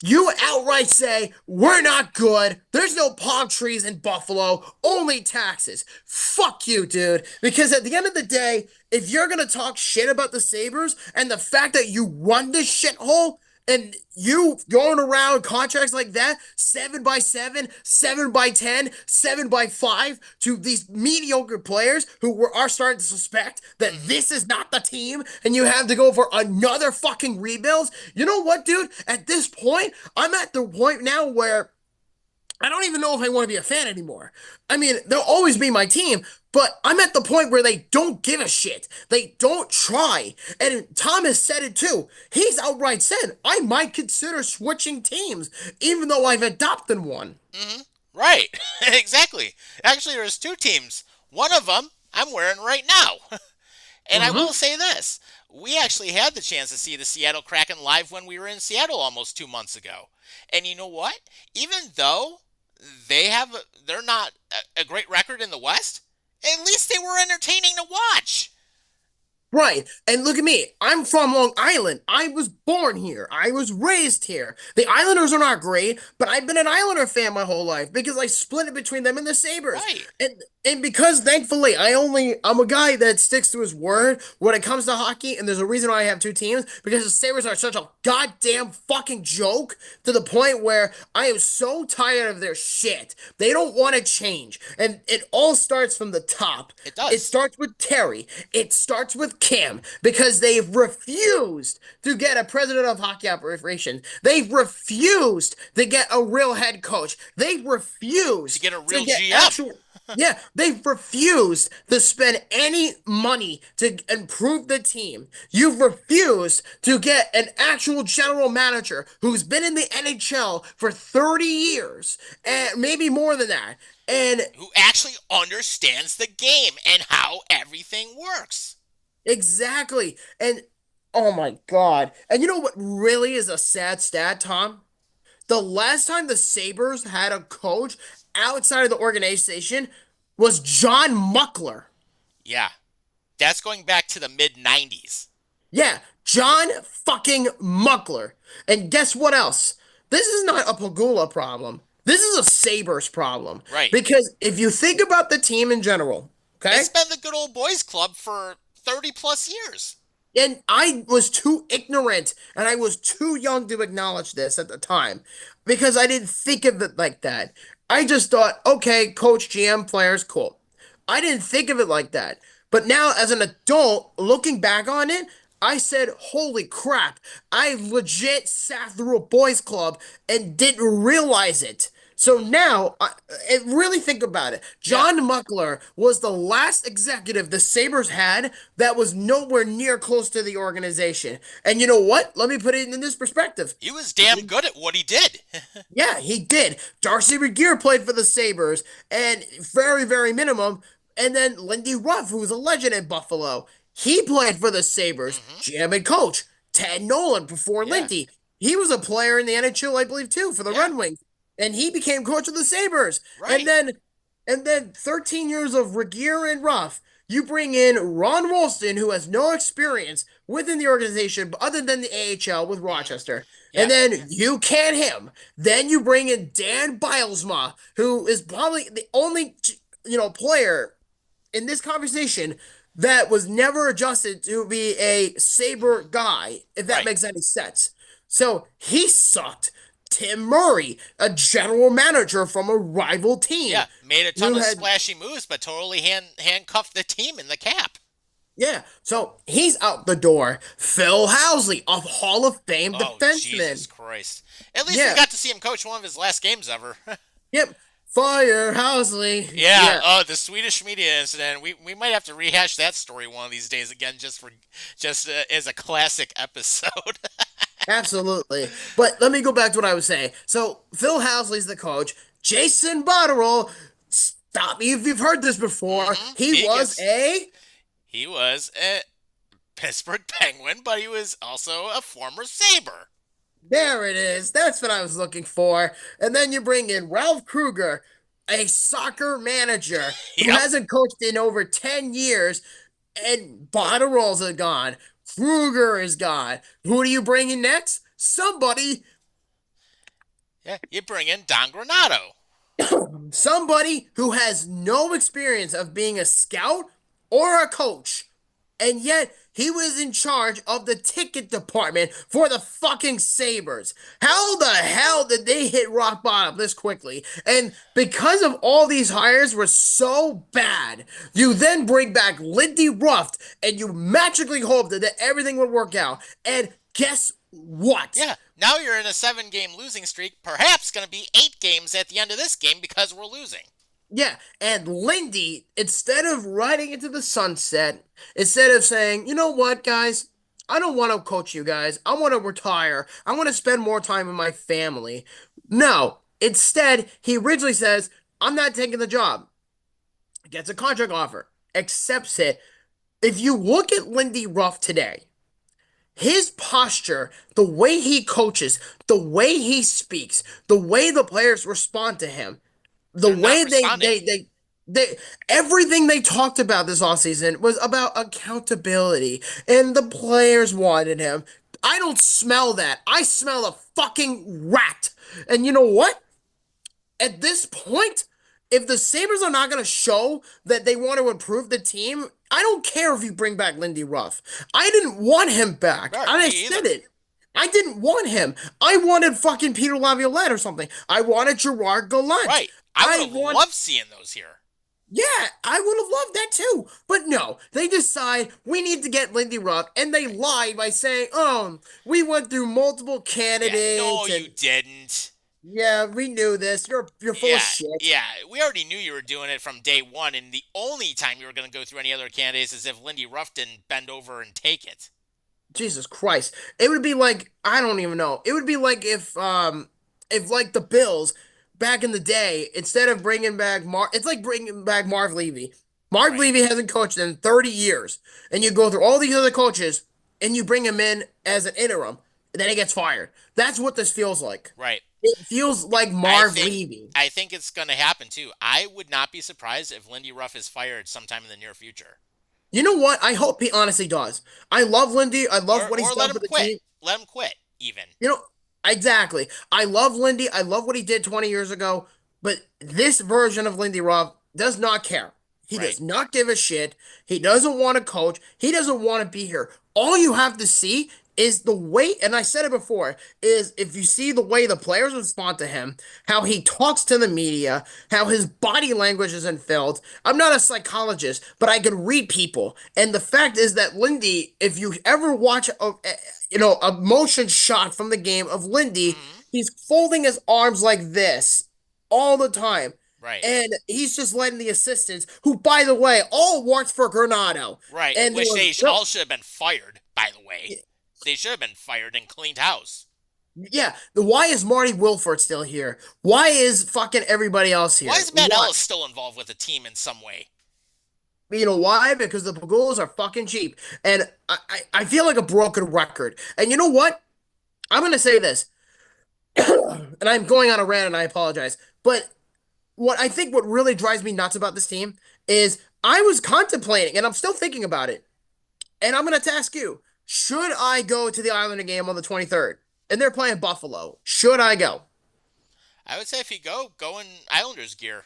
you outright say, we're not good. There's no palm trees in Buffalo, only taxes. Fuck you, dude. Because at the end of the day, if you're going to talk shit about the Sabres and the fact that you run this shithole, and you going around contracts like that, 7x7, 7x10, 7x5 to these mediocre players who are starting to suspect that this is not the team and you have to go for another fucking rebuild. You know what, dude? At this point, I'm at the point now where I don't even know if I want to be a fan anymore. I mean, they'll always be my team, but I'm at the point where they don't give a shit. They don't try. And Thomas said it too. He's outright said, I might consider switching teams, even though I've adopted one. Mm-hmm. Right. Exactly. Actually, there's two teams. One of them I'm wearing right now. And I will Mm-hmm. say this. We actually had the chance to see the Seattle Kraken live when we were in Seattle almost 2 months ago. And you know what? Even though they're not a great record in the West, at least they were entertaining to watch. Right. And look at me. I'm from Long Island. I was born here. I was raised here. The Islanders are not great, but I've been an Islander fan my whole life because I split it between them and the Sabres. Right. And because thankfully I'm a guy that sticks to his word when it comes to hockey, and there's a reason why I have two teams, because the Sabres are such a goddamn fucking joke to the point where I am so tired of their shit. They don't want to change. And it all starts from the top. It does. It starts with Terry. It starts with Cam because they've refused to get a president of hockey operations. They've refused to get a real head coach. They've refused To get a real GM. actual. Yeah, they've refused to spend any money to improve the team. You've refused to get an actual general manager who's been in the NHL for 30 years, and maybe more than that. And Who actually understands the game and how everything works. exactly. And Oh my God. And you know what really is a sad stat, Tom? The last time the Sabres had a coach outside of the organization was John Muckler. Yeah, that's going back to the mid 90s. Yeah, John fucking Muckler. And guess what else? This is not a Pagula problem. This is a Sabres problem. Right. Because if you think about the team in general, okay? It's been the good old boys club for 30 plus years. And I was too ignorant and I was too young to acknowledge this at the time because I didn't think of it like that. I just thought, okay, coach, GM, players, cool. I didn't think of it like that. But now, as an adult, looking back on it, I said, holy crap, I legit sat through a boys' club and didn't realize it. So now, really think about it. Yeah. John Muckler was the last executive the Sabres had that was nowhere near close to the organization. And you know what? Let me put it in this perspective. He was damn good at what he did. Yeah, he did. Darcy Regier played for the Sabres, and very, very minimum. And then Lindy Ruff, who's a legend in Buffalo, he played for the Sabres. GM and coach Ted Nolan before Yeah. Lindy. He was a player in the NHL, I believe, too, for the Yeah. Red Wings, and he became coach of the Sabres. Right. And then 13 years of Regier and Ruff. You bring in Ron Wolston, who has no experience within the organization other than the AHL with Rochester. Yeah. And then you can him. Then you bring in Dan Bilesma, who is probably the only player in this conversation that was never adjusted to be a Sabre guy, if that Right. makes any sense. So he sucked. Tim Murray, a general manager from a rival team. Yeah, made a ton who of had- splashy moves, but totally handcuffed the team in the cap. Yeah, so he's out the door. Phil Housley, a Hall of Fame Oh, defenseman. Jesus Christ. At least Yeah. we got to see him coach one of his last games ever. Yep, fire Housley. Yeah. Oh, the Swedish media incident. We might have to rehash that story one of these days again, just as a classic episode. Absolutely. But let me go back to what I was saying. So Phil Housley's the coach. Jason Botterill, stop me if you've heard this before. He was He was a Pittsburgh Penguin, but he was also a former Sabre. there it is. That's what I was looking for. And then you bring in Ralph Kruger, a soccer manager who Yep. hasn't coached in over 10 years, and Botterill's gone. Kruger is gone. Who do you bring in next? Somebody Yeah, you bring in Don Granato. somebody who has no experience of being a scout or a coach, and yet he was in charge of the ticket department for the fucking Sabres. How the hell did they hit rock bottom this quickly? And because of all these hires were so bad, you then bring back Lindy Ruff and you magically hope that everything would work out. And guess what? Yeah, now you're in a 7-game losing streak, perhaps going to be 8 games at the end of this game because we're losing. Yeah, and Lindy, instead of riding into the sunset, instead of saying, you know what, guys, I don't want to coach you guys. I want to retire. I want to spend more time with my family. No, instead, he originally says, I'm not taking the job. Gets a contract offer, accepts it. If you look at Lindy Ruff today, his posture, the way he coaches, the way he speaks, the way the players respond to him, the They're not way responding. they everything they talked about this offseason was about accountability, and the players wanted him. I don't smell that. I smell a fucking rat. And you know what? At this point, if the Sabres are not going to show that they want to improve the team, I don't care if you bring back Lindy Ruff. I didn't want him back. Right, And I me said either. it. I didn't want him. I wanted fucking Peter Laviolette or something. I wanted Gerard Gallant. Right. I would have want- loved seeing those here. Yeah, I would have loved that too. But no, they decide we need to get Lindy Ruff, and they lied by saying, "Oh, we went through multiple candidates." Yeah, no, and you didn't. yeah, we knew this. You're full Yeah, of shit. yeah, we already knew you were doing it from day one, and the only time you were going to go through any other candidates is if Lindy Ruff didn't bend over and take it. Jesus Christ. It would be like, I don't even know. It would be like if like the Bills back in the day, instead of bringing back it's like bringing back Marv Levy. Marv Right. Levy hasn't coached in 30 years. And you go through all these other coaches and you bring him in as an interim, and then he gets fired. That's what this feels like. Right. It feels like I Marv think Levy. I think it's going to happen too. I would not be surprised if Lindy Ruff is fired sometime in the near future, You know what? I hope he honestly does. I love Lindy. I love what he's or let done him for the quit. team. Let him quit even. You know, exactly. I love Lindy. I love what he did 20 years ago. But this version of Lindy Ruff does not care. He Right. does not give a shit. He doesn't want to coach. He doesn't want to be here. All you have to see is the way, and I said it before, is if you see the way the players respond to him, how he talks to the media, how his body language is unfilled. I'm not a psychologist, but I can read people. And the fact is that Lindy, if you ever watch a motion shot from the game of Lindy, Hmm. he's folding his arms like this all the time. Right. And he's just letting the assistants, who, by the way, all worked for Granado. Right. And Which they no, all should have been fired, by the way. They should have been fired and cleaned house. yeah, why is Marty Wilford still here? Why is fucking everybody else here? Why is Matt Why? Ellis still involved with the team in some way? You know why? Because the Pagulas are fucking cheap. And I feel like a broken record. And you know what? I'm going to say this. And I'm going on a rant and I apologize. But what really drives me nuts about this team is I was contemplating, and I'm still thinking about it. And I'm going to ask you, should I go to the Islander game on the 23rd? And they're playing Buffalo. Should I go? I would say if you go in Islanders gear.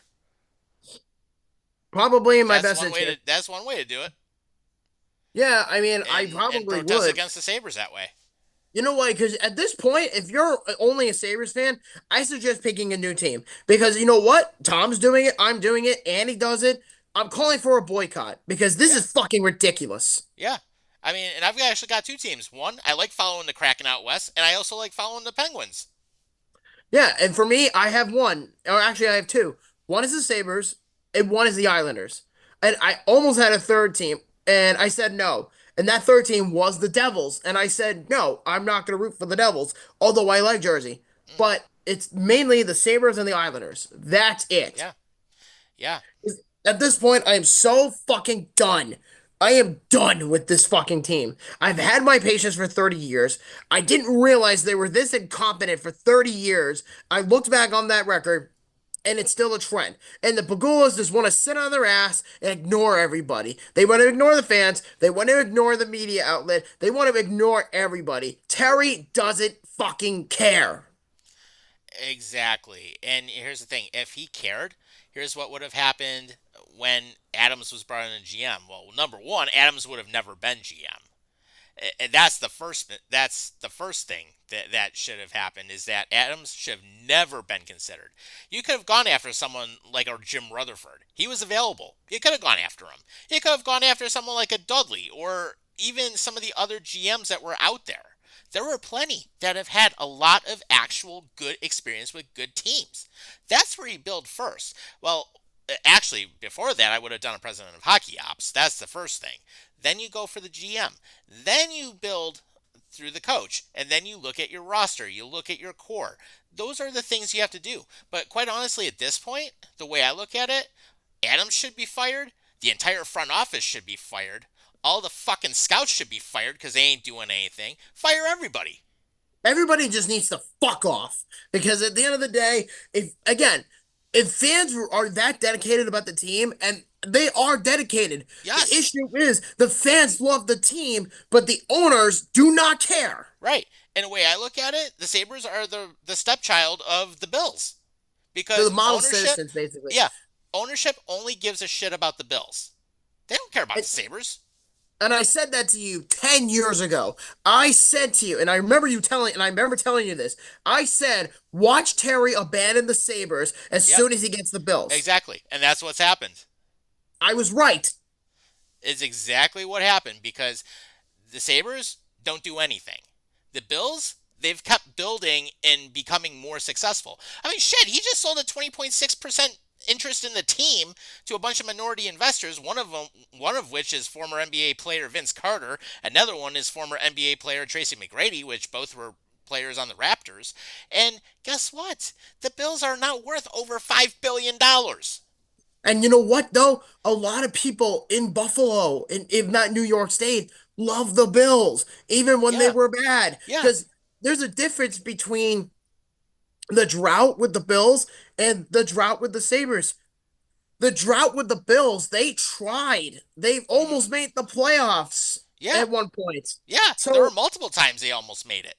Probably in my That's best one way interest. to that's one way to do it. Yeah, I mean, I And probably protest would. against the Sabres that way. You know why? Because at this point, if you're only a Sabres fan, I suggest picking a new team. Because you know what? Tom's doing it. I'm doing it. Andy does it. I'm calling for a boycott because this Yeah. is fucking ridiculous. Yeah. I mean, and I've actually got two teams. One, I like following the Kraken out west, and I also like following the Penguins. Yeah, and for me, I have one. Or actually, I have two. One is the Sabres, and one is the Islanders. And I almost had a third team, and I said no. And that third team was the Devils. And I said, no, I'm not going to root for the Devils, although I like Jersey. But it's mainly the Sabres and the Islanders. That's it. Yeah. Yeah. At this point, I am so fucking done. I am done with this fucking team. I've had my patience for 30 years. I didn't realize they were this incompetent for 30 years. I looked back on that record, and it's still a trend. And the Pagulas just want to sit on their ass and ignore everybody. They want to ignore the fans. They want to ignore the media outlet. They want to ignore everybody. Terry doesn't fucking care. Exactly. And here's the thing: if he cared, here's what would have happened when Adams was brought in as GM. Well, number one, Adams would have never been GM. And that's the first thing that should have happened is that Adams should have never been considered. You could have gone after someone like our Jim Rutherford. He was available. You could have gone after him. You could have gone after someone like a Dudley or even some of the other GMs that were out there. There were plenty that have had a lot of actual good experience with good teams. That's where you build first. Well, actually, before that, I would have done a president of hockey ops. That's the first thing. Then you go for the GM. Then you build through the coach. And then you look at your roster. You look at your core. Those are the things you have to do. But quite honestly, at this point, the way I look at it, Adams should be fired. The entire front office should be fired. All the fucking scouts should be fired because they ain't doing anything. Fire everybody. Everybody just needs to fuck off because at the end of the day, if fans are that dedicated about the team, and they are dedicated, Yes. the issue is the fans love the team, but the owners do not care. Right. And the way I look at it, the Sabres are the stepchild of the Bills. They're Because the model ownership, citizens, basically. yeah, ownership only gives a shit about the Bills. They don't care about the Sabres. And I said that to you 10 years ago. I said to you, and I remember telling you this. I said, watch Terry abandon the Sabres as Yep. soon as he gets the Bills. Exactly. And that's what's happened. I was right. It's exactly what happened because the Sabres don't do anything. The Bills, they've kept building and becoming more successful. I mean, shit, he just sold a 20.6% interest in the team to a bunch of minority investors, one of which is former NBA player Vince Carter, another one is former NBA player Tracy McGrady, which both were players on the Raptors. And guess what? The Bills are now worth over $5 billion. And you know what, though? A lot of people in Buffalo, if not New York State, love the Bills, even when they Yeah, were bad. yeah, Because there's a difference between the drought with the Bills and the drought with the Sabres. The drought with the Bills, they tried. They hmm almost made the playoffs yeah, at one point. yeah. There were So, multiple times they almost made it.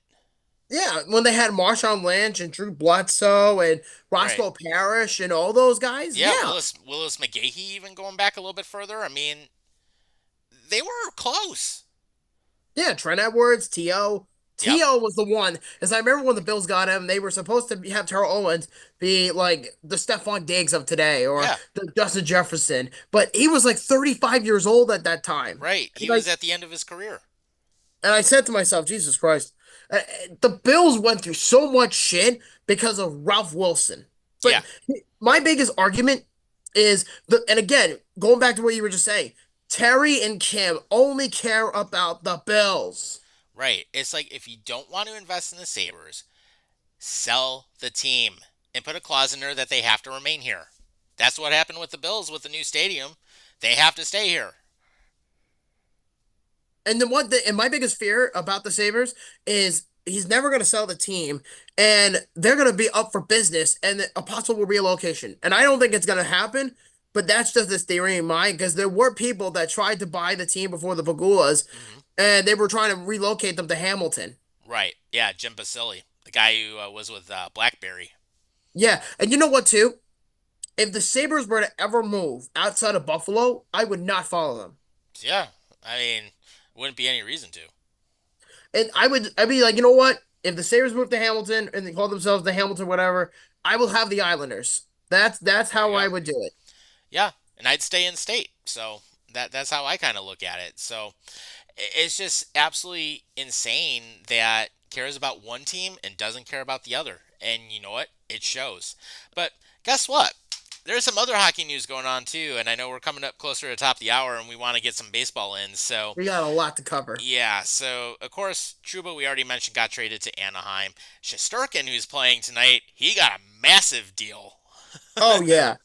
yeah, when they had Marshawn Lynch and Drew Bledsoe and Right. Roscoe Parrish and all those guys, Yeah, yeah. Willis McGahee even going back a little bit further. I mean, they were close. Yeah, Trent Edwards, T.O. Yep. T.O. was the one. As I remember when the Bills got him, they were supposed to have Terrell Owens be like the Stephon Diggs of today or Yeah. the Justin Jefferson. But he was like 35 years old at that time. Right. He was at the end of his career. And I said to myself, Jesus Christ, the Bills went through so much shit because of Ralph Wilson. Yeah. But my biggest argument is and again, going back to what you were just saying, Terry and Kim only care about the Bills. Right. It's like if you don't want to invest in the Sabres, sell the team and put a clause in there that they have to remain here. That's what happened with the Bills with the new stadium. They have to stay here. And then and my biggest fear about the Sabres is he's never going to sell the team and they're going to be up for business and a possible relocation. And I don't think it's going to happen, but that's just this theory in mind because there were people that tried to buy the team before the Pagulas hmm and they were trying to relocate them to Hamilton. Right. Yeah. Jim Basile, the guy who was with Blackberry. Yeah. And you know what, too? If the Sabres were to ever move outside of Buffalo, I would not follow them. Yeah. I mean, wouldn't be any reason to. And I'd be like, you know what? If the Sabres move to Hamilton and they call themselves the Hamilton whatever, I will have the Islanders. That's There you how I go. would do it. Yeah. And I'd stay in state. So that's how I kind of look at it. So it's just absolutely insane that cares about one team and doesn't care about the other. And you know what? It shows. But guess what? There's some other hockey news going on too, and I know we're coming up closer to the top of the hour, and we want to get some baseball in. So, We got a lot to cover. yeah. So, of course, Trouba, we already mentioned, got traded to Anaheim. Shesterkin, who's playing tonight, he got a massive deal. Oh yeah.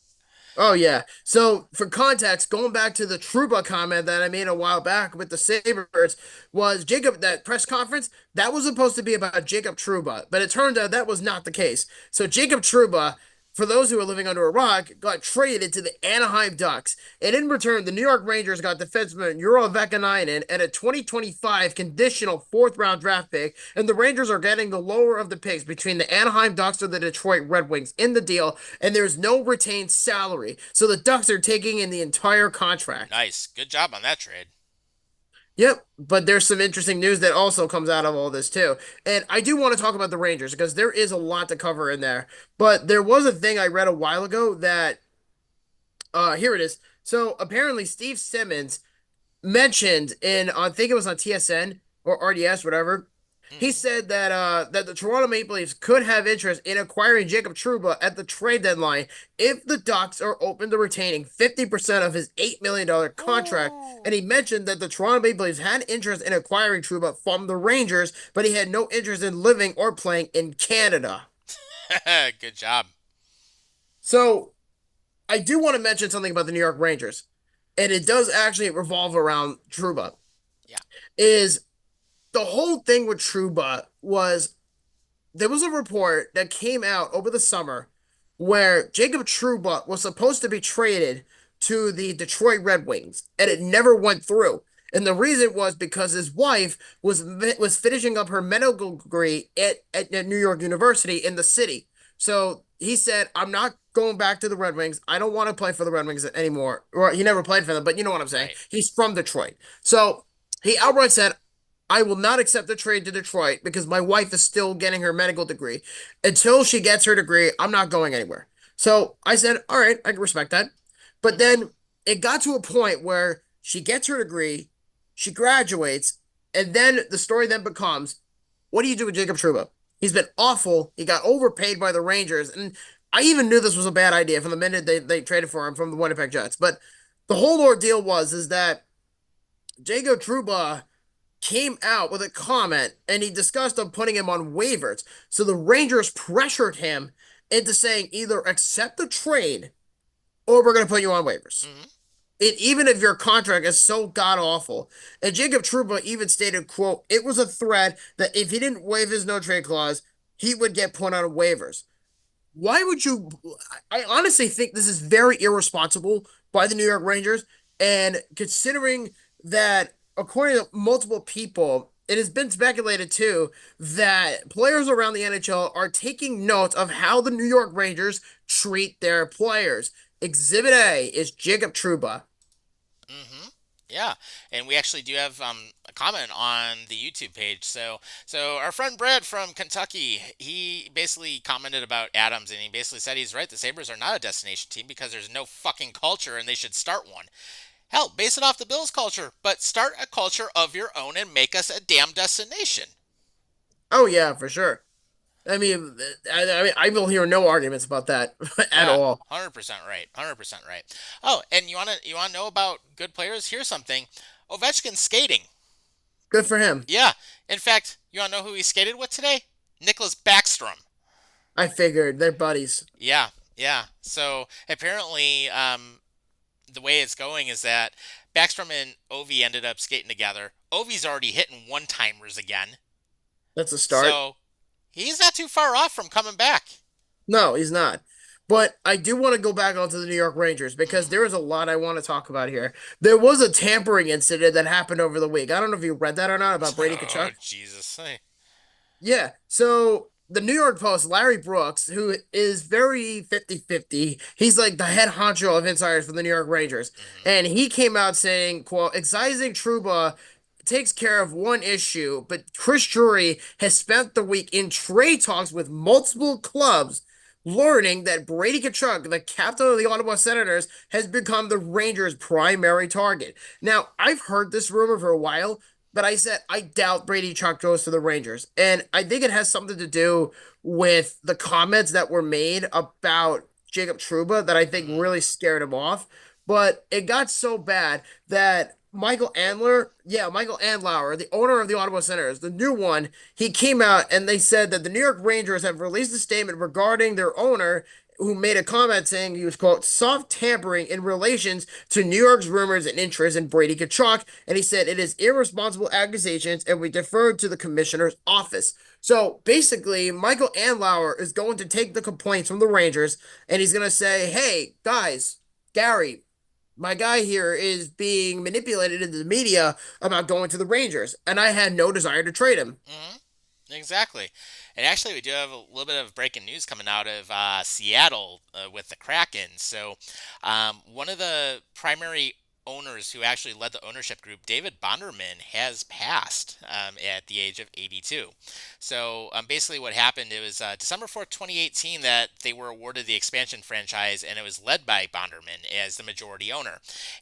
Oh yeah. So for context, going back to the Truba comment that I made a while back with the Sabres, was Jacob that press conference that was supposed to be about Jacob Truba, but it turned out that was not the case. So Jacob Truba, for those who are living under a rock, got traded to the Anaheim Ducks, and in return, the New York Rangers got defenseman Euro Vekanainen and a 2025 conditional fourth round draft pick, and the Rangers are getting the lower of the picks between the Anaheim Ducks or the Detroit Red Wings in the deal, and there's no retained salary. So the Ducks are taking in the entire contract. Nice. Good job on that trade. Yep, but there's some interesting news that also comes out of all this too. And I do want to talk about the Rangers because there is a lot to cover in there. But there was a thing I read a while ago that here it is. So apparently Steve Simmons mentioned in I think it was on TSN or RDS, whatever. He hmm said that the Toronto Maple Leafs could have interest in acquiring Jacob Trouba at the trade deadline if the Ducks are open to retaining 50% of his $8 million contract. And he mentioned that the Toronto Maple Leafs had interest in acquiring Trouba from the Rangers, but he had no interest in living or playing in Canada. Good job. So I do want to mention something about the New York Rangers, and it does actually revolve around Trouba. Yeah. Is the whole thing with Truba was there was a report that came out over the summer where Jacob Trouba was supposed to be traded to the Detroit Red Wings, and it never went through. And the reason was because his wife was finishing up her medical degree at New York University in the city. So he said, "I'm not going back to the Red Wings. I don't want to play for the Red Wings anymore." Or he never played for them, but you know what I'm saying. Right. He's from Detroit, so he outright said, I will not accept the trade to Detroit because my wife is still getting her medical degree. Until she gets her degree, I'm not going anywhere. So I said, all right, I can respect that. But hmm then it got to a point where she gets her degree, she graduates, and then the story then becomes, what do you do with Jacob Trouba? He's been awful. He got overpaid by the Rangers. And I even knew this was a bad idea from the minute they traded for him from the Winnipeg Jets. But the whole ordeal is that Jacob Trouba came out with a comment and he discussed on putting him on waivers. So the Rangers pressured him into saying either accept the trade or we're going to put you on waivers. Hmm. And even if your contract is so god awful, and Jacob Trouba even stated, "quote It was a threat that if he didn't waive his no trade clause, he would get put on waivers." Why would you? I honestly think this is very irresponsible by the New York Rangers. And considering that, according to multiple people, it has been speculated too that players around the NHL are taking notes of how the New York Rangers treat their players. Exhibit A is Jacob Trouba. Hmm. Yeah, and we actually do have a comment on the YouTube page. So our friend Brad from Kentucky, he basically commented about Adams, and he basically said he's right. The Sabres are not a destination team because there's no fucking culture, and they should start one. Hell, base it off the Bills culture, but start a culture of your own and make us a damn destination. Oh yeah, for sure. I mean, I will hear no arguments about that at Yeah, all. 100% right. 100% right. Oh, and you wanna know about good players? Here's something. Ovechkin skating. Good for him. Yeah. In fact, you wanna know who he skated with today? Nicholas Backstrom. I figured they're buddies. Yeah, yeah. So apparently, the way it's going is that Backstrom and Ovi ended up skating together. Ovi's already hitting one timers again, That's a start. so he's not too far off from coming back. No, he's not. But I do want to go back onto the New York Rangers because Hmm. there is a lot I want to talk about here. There was a tampering incident that happened over the week. I don't know if you read that or not about Brady Oh Kachuk. Jesus! Hey. Yeah. So the New York Post, Larry Brooks, who is very 50-50, he's like the head honcho of insiders for the New York Rangers. Hmm. And he came out saying, quote, excising Truba takes care of one issue, but Chris Drury has spent the week in trade talks with multiple clubs, learning that Brady Kachuk, the captain of the Ottawa Senators, has become the Rangers' primary target. Now, I've heard this rumor for a while, but I said I doubt Brady Chuck goes to the Rangers. And I think it has something to do with the comments that were made about Jacob Trouba that I think Hmm. really scared him off. But it got so bad that Michael Andlauer, the owner of the Ottawa Senators, the new one, he came out and they said that the New York Rangers have released a statement regarding their owner who made a comment saying he was, quote, soft tampering in relations to New York's rumors and interest in Brady Kachuk. And he said it is irresponsible accusations and we defer to the commissioner's office. So basically, Michael Andlauer is going to take the complaints from the Rangers and he's going to say, hey, guys, Gary, my guy here is being manipulated into the media about going to the Rangers, and I had no desire to trade him. Hmm. Exactly. And actually, we do have a little bit of breaking news coming out of Seattle with the Kraken. So, one of the primary owners who actually led the ownership group, David Bonderman, has passed at the age of 82. So, basically, what happened, it was December 4th, 2018, that they were awarded the expansion franchise, and it was led by Bonderman as the majority owner.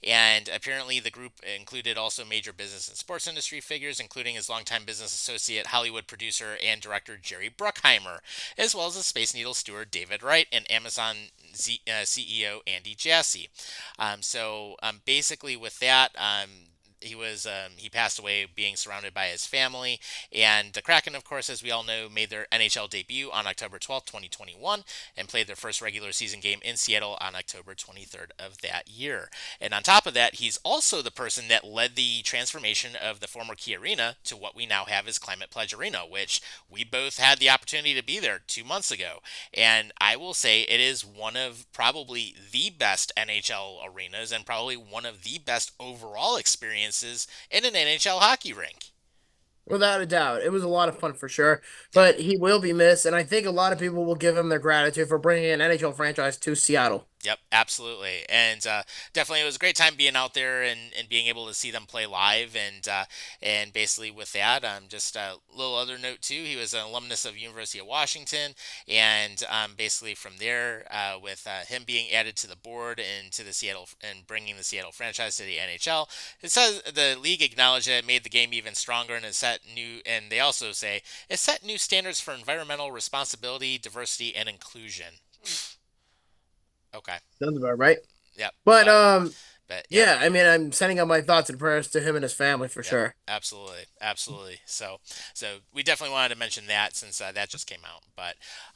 And apparently, the group included also major business and sports industry figures, including his longtime business associate, Hollywood producer and director Jerry Bruckheimer, as well as the Space Needle steward David Wright and Amazon CEO Andy Jassy. Basically, with that, he passed away being surrounded by his family. And the Kraken, of course, as we all know, made their NHL debut on October 12th, 2021, and played their first regular season game in Seattle on October 23rd of that year. And on top of that, he's also the person that led the transformation of the former Key Arena to what we now have as Climate Pledge Arena, which we both had the opportunity to be there 2 months ago. And I will say it is one of probably the best NHL arenas and probably one of the best overall experiences in an NHL hockey rink. Without a doubt, it was a lot of fun for sure. But he will be missed, and I think a lot of people will give him their gratitude for bringing an NHL franchise to Seattle. Yep, absolutely. And definitely it was a great time being out there and being able to see them play live. And basically with that, just a little other note too, he was an alumnus of University of Washington. And basically from there, with him being added to the board and to the Seattle and bringing the Seattle franchise to the NHL, it says the league acknowledged that it made the game even stronger and it set new, and they also say it set new standards for environmental responsibility, diversity, and inclusion. Okay. Sounds about right. Yep. But But yeah. yeah, I mean, I'm sending out my thoughts and prayers to him and his family for Yep. sure. Absolutely. Absolutely. So we definitely wanted to mention that since that just came out.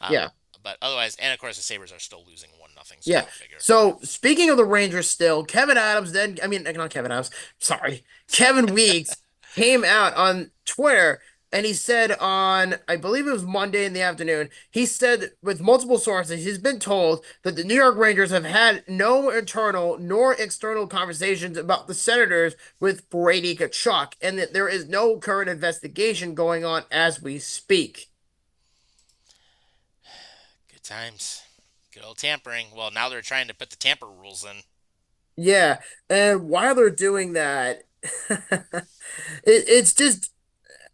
Yeah. But otherwise, and of course the Sabres are still losing 1-0, so Yeah. go figure. So speaking of the Rangers still, Kevin Adams then I mean not Kevin Adams, sorry. Kevin Weeks came out on Twitter and he said on I believe it was Monday in the afternoon, he said with multiple sources he's been told that the New York Rangers have had no internal nor external conversations about the Senators with Brady Tkachuk and that there is no current investigation going on as we speak. Good times. Good old tampering. Well, now they're trying to put the tamper rules in. Yeah, and while they're doing that, it's just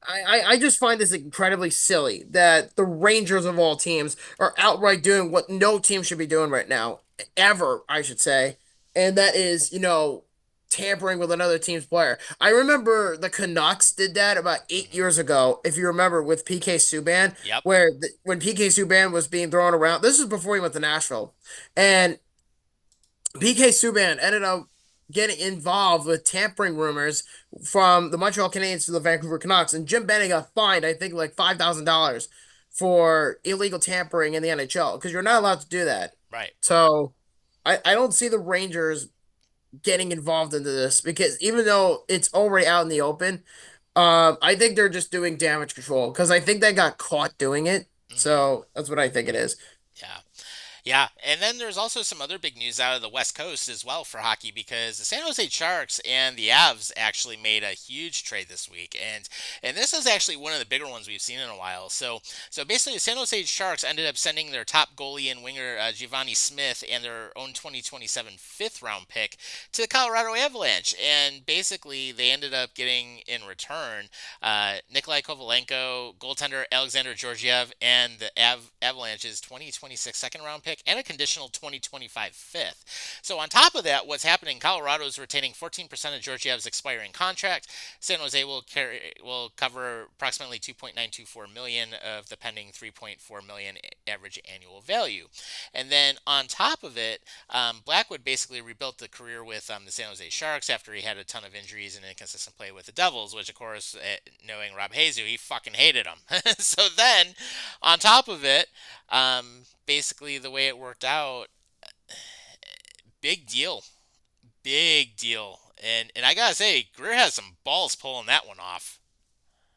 I just find this incredibly silly that the Rangers of all teams are outright doing what no team should be doing right now, ever, I should say, and that is, tampering with another team's player. I remember the Canucks did that about 8 years ago, if you remember, with PK Subban, Yep. where when PK Subban was being thrown around, this is before he went to Nashville, and PK Subban ended up getting involved with tampering rumors from the Montreal Canadiens to the Vancouver Canucks, and Jim Benning got fined, I think, like $5,000 for illegal tampering in the NHL because you're not allowed to do that. Right. So I don't see the Rangers getting involved into this because even though it's already out in the open, I think they're just doing damage control because I think they got caught doing it. Hmm. So that's what I think it is. Yeah. Yeah, and then there's also some other big news out of the West Coast as well for hockey because the San Jose Sharks and the Avs actually made a huge trade this week, and this is actually one of the bigger ones we've seen in a while. So basically, the San Jose Sharks ended up sending their top goalie and winger Giovanni Smith and their own 2027 fifth round pick to the Colorado Avalanche, and basically they ended up getting in return Nikolai Kovalenko, goaltender Alexander Georgiev, and the Avalanche's 2026 second round pick and a conditional 2025 fifth. So on top of that, what's happening? Colorado is retaining 14% of Georgiev's expiring contract. San Jose will cover approximately 2.924 million of the pending 3.4 million average annual value. And then on top of it, Blackwood basically rebuilt the career with the San Jose Sharks after he had a ton of injuries and inconsistent play with the Devils, which of course, knowing Rob Hazu, he fucking hated him. So then, on top of it, basically the way it worked out, big deal, big deal. And I gotta say, Greer has some balls pulling that one off.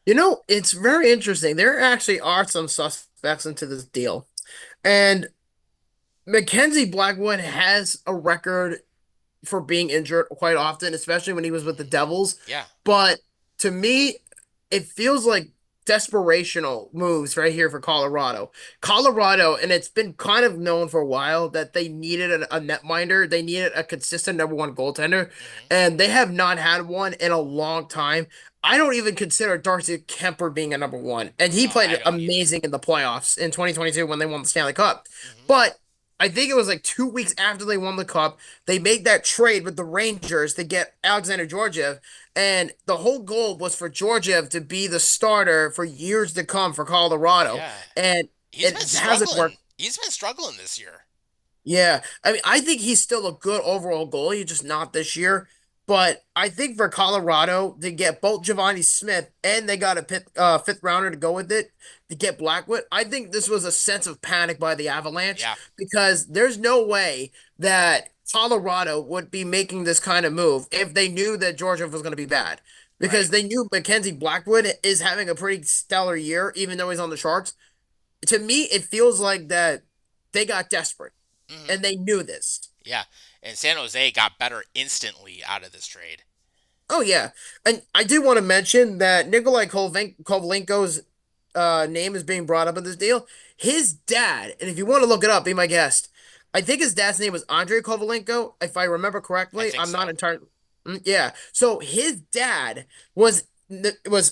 It's very interesting. There actually are some suspects into this deal. And Mackenzie Blackwood has a record for being injured quite often, especially when he was with the Devils. Yeah, But to me, it feels like desperational moves right here for Colorado. Colorado, and it's been kind of known for a while that they needed a netminder. They needed a consistent number one goaltender, hmm, and they have not had one in a long time. I don't even consider Darcy Kemper being a number one, and he no, I played don't either. amazing in the playoffs in 2022 when they won the Stanley Cup. Hmm. But I think it was like 2 weeks after they won the cup, they made that trade with the Rangers to get Alexander Georgiev, and the whole goal was for Georgiev to be the starter for years to come for Colorado, Yeah, and he's been it hasn't struggling. worked. He's been struggling this year. Yeah, I mean, I think he's still a good overall goalie, just not this year. But I think for Colorado to get both Giovanni Smith and they got a fifth rounder to go with it to get Blackwood, I think this was a sense of panic by the Avalanche Yeah, because there's no way that Colorado would be making this kind of move if they knew that Georgia was going to be bad. right. Because they knew Mackenzie Blackwood is having a pretty stellar year, even though he's on the Sharks. To me, it feels like that they got desperate Hmm. and they knew this. Yeah, and San Jose got better instantly out of this trade. Oh yeah, and I do want to mention that Kovalenko's name is being brought up in this deal. His dad, and if you want to look it up, be my guest. I think his dad's name was Andrei Kovalenko, if I remember I correctly. think I'm not so. entirely. Yeah. So his dad was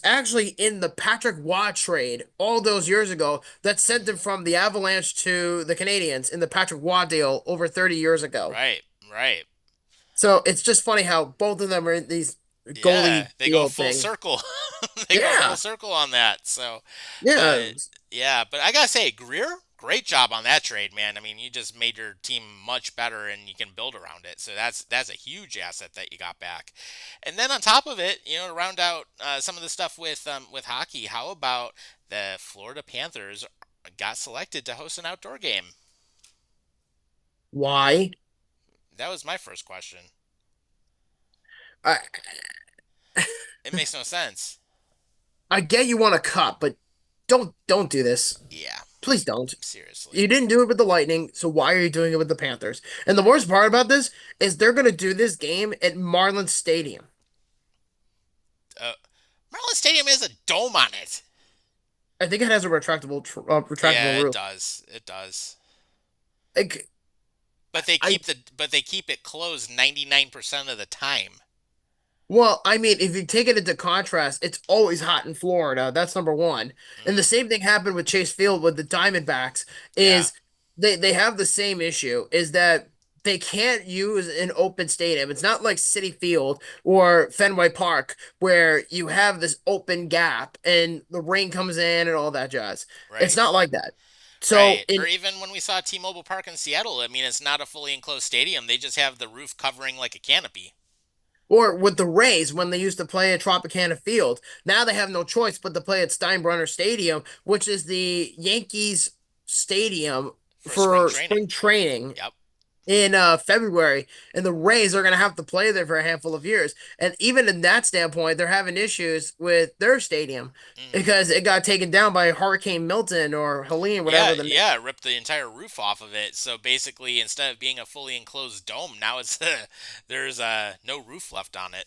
actually in the Patrick Waugh trade all those years ago that sent him Hmm. from the Avalanche to the Canadians in the Patrick Waugh deal over 30 years ago. Right, right. So it's just funny how both of them are in these Yeah, goalie they go deal full things. circle. They go full Yeah, circle on that. So, yeah, but yeah, but I gotta say, Greer, great job on that trade, man. I mean, you just made your team much better, and you can build around it. So that's a huge asset that you got back. And then on top of it, to round out some of the stuff with hockey, how about the Florida Panthers got selected to host an outdoor game? Why? That was my first question. I It makes no sense. I get you want a cup, but don't do this. Yeah, Please don't. seriously. You didn't do it with the Lightning, so why are you doing it with the Panthers? And the worst part about this is they're going to do this game at Marlins Stadium. Uh, Maryland Stadium has a dome on it. I think it has a retractable Yeah, it roof. does. It does. Like I But they keep it closed 99% of the time. Well, I mean, if you take it into contrast, it's always hot in Florida. That's number one. And the Mm, same thing happened with Chase Field with the Diamondbacks yeah, is they have the same issue is that they can't use an open stadium. It's not like City Field or Fenway Park where you have this open gap and the rain comes in and all that jazz. It's right. not like that. So Right. in Or even when we saw T-Mobile Park in Seattle, I mean, it's not a fully enclosed stadium. They just have the roof covering like a canopy. Or with the Rays when they used to play at Tropicana Field. Now they have no choice but to play at Steinbrenner Stadium, which is the Yankees stadium For spring for training. spring training Yep. in February, and the Rays are going to have to play there for a handful of years. And even in that standpoint, they're having issues with their stadium Hmm. because it got taken down by Hurricane Milton or Helene, Yeah, whatever the name. yeah, ripped the entire roof off of it. So basically, instead of being a fully enclosed dome, now it's there's no roof left on it.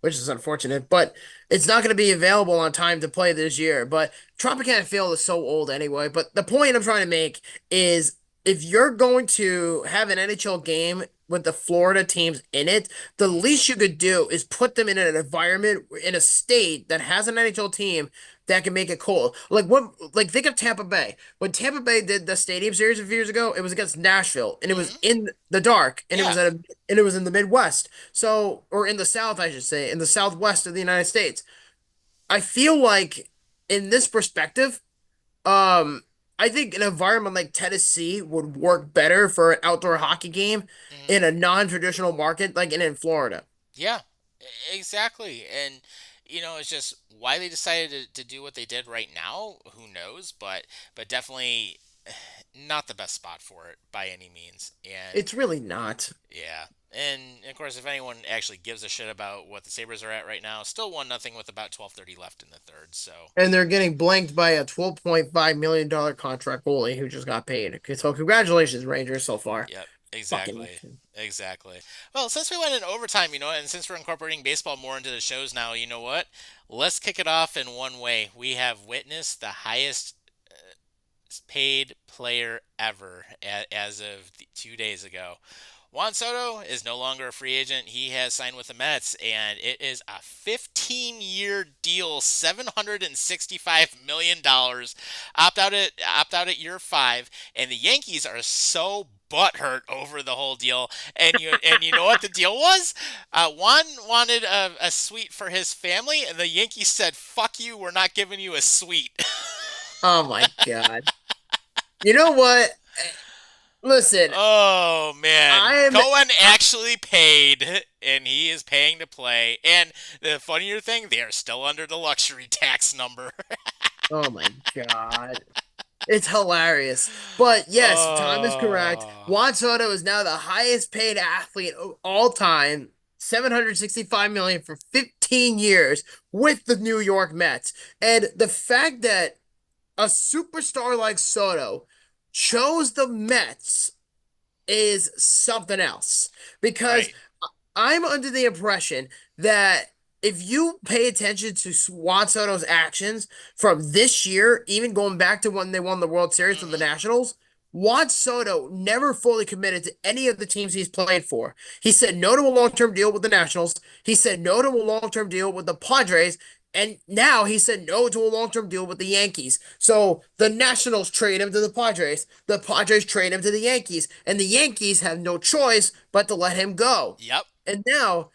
Which is unfortunate, but it's not going to be available on time to play this year. But Tropicana Field is so old anyway. But the point I'm trying to make is if you're going to have an NHL game with the Florida teams in it, the least you could do is put them in an environment in a state that has an NHL team that can make it cold. Like think of Tampa Bay. When Tampa Bay did the Stadium Series a few years ago, it was against Nashville and it was Hmm. in the dark and Yeah. it was in the Midwest. So, or in the South, I should say, in the Southwest of the United States. I feel like in this perspective, um, I think an environment like Tennessee would work better for an outdoor hockey game Hmm. in a non-traditional market like in Florida. Yeah, exactly. And it's just why they decided to do what they did right now. Who knows? But definitely not the best spot for it by any means. And It's really not. yeah. And of course, if anyone actually gives a shit about what the Sabres are at right now, still 1-0 with about 12:30 left in the third. So, And they're getting blanked by a $12.5 million contract goalie who just got paid. Okay, so congratulations, Rangers, so far. yep, Fucking. exactly. Exactly. Well, since we went in overtime, and since we're incorporating baseball more into the shows now, you know what? Let's kick it off in one way. We have witnessed the highest paid player ever as of 2 days ago. Juan Soto is no longer a free agent. He has signed with the Mets, and it is a 15-year deal, $765 million. Opt out at year 5, and the Yankees are so butthurt over the whole deal. And you know what the deal was? Juan wanted a suite for his family, and the Yankees said, "Fuck you, we're not giving you a suite." Oh my God. You know what? Listen, Oh man, I'm Cohen actually paid, and he is paying to play. And the funnier thing, they are still under the luxury tax number. oh my God. It's hilarious. But yes, Tom is correct. Oh, Juan Soto is now the highest paid athlete of all time. 765 million for 15 years with the New York Mets. And the fact that a superstar like Soto chose the Mets is something else because right. I'm under the impression that if you pay attention to Juan Soto's actions from this year, even going back to when they won the World Series with the Hmm. Nationals, Juan Soto never fully committed to any of the teams he's played for. He said no to a long-term deal with the Nationals. He said no to a long-term deal with the Padres. And now he said no to a long-term deal with the Yankees. So the Nationals trade him to the Padres. The Padres trade him to the Yankees. And the Yankees have no choice but to let him go. Yep. And now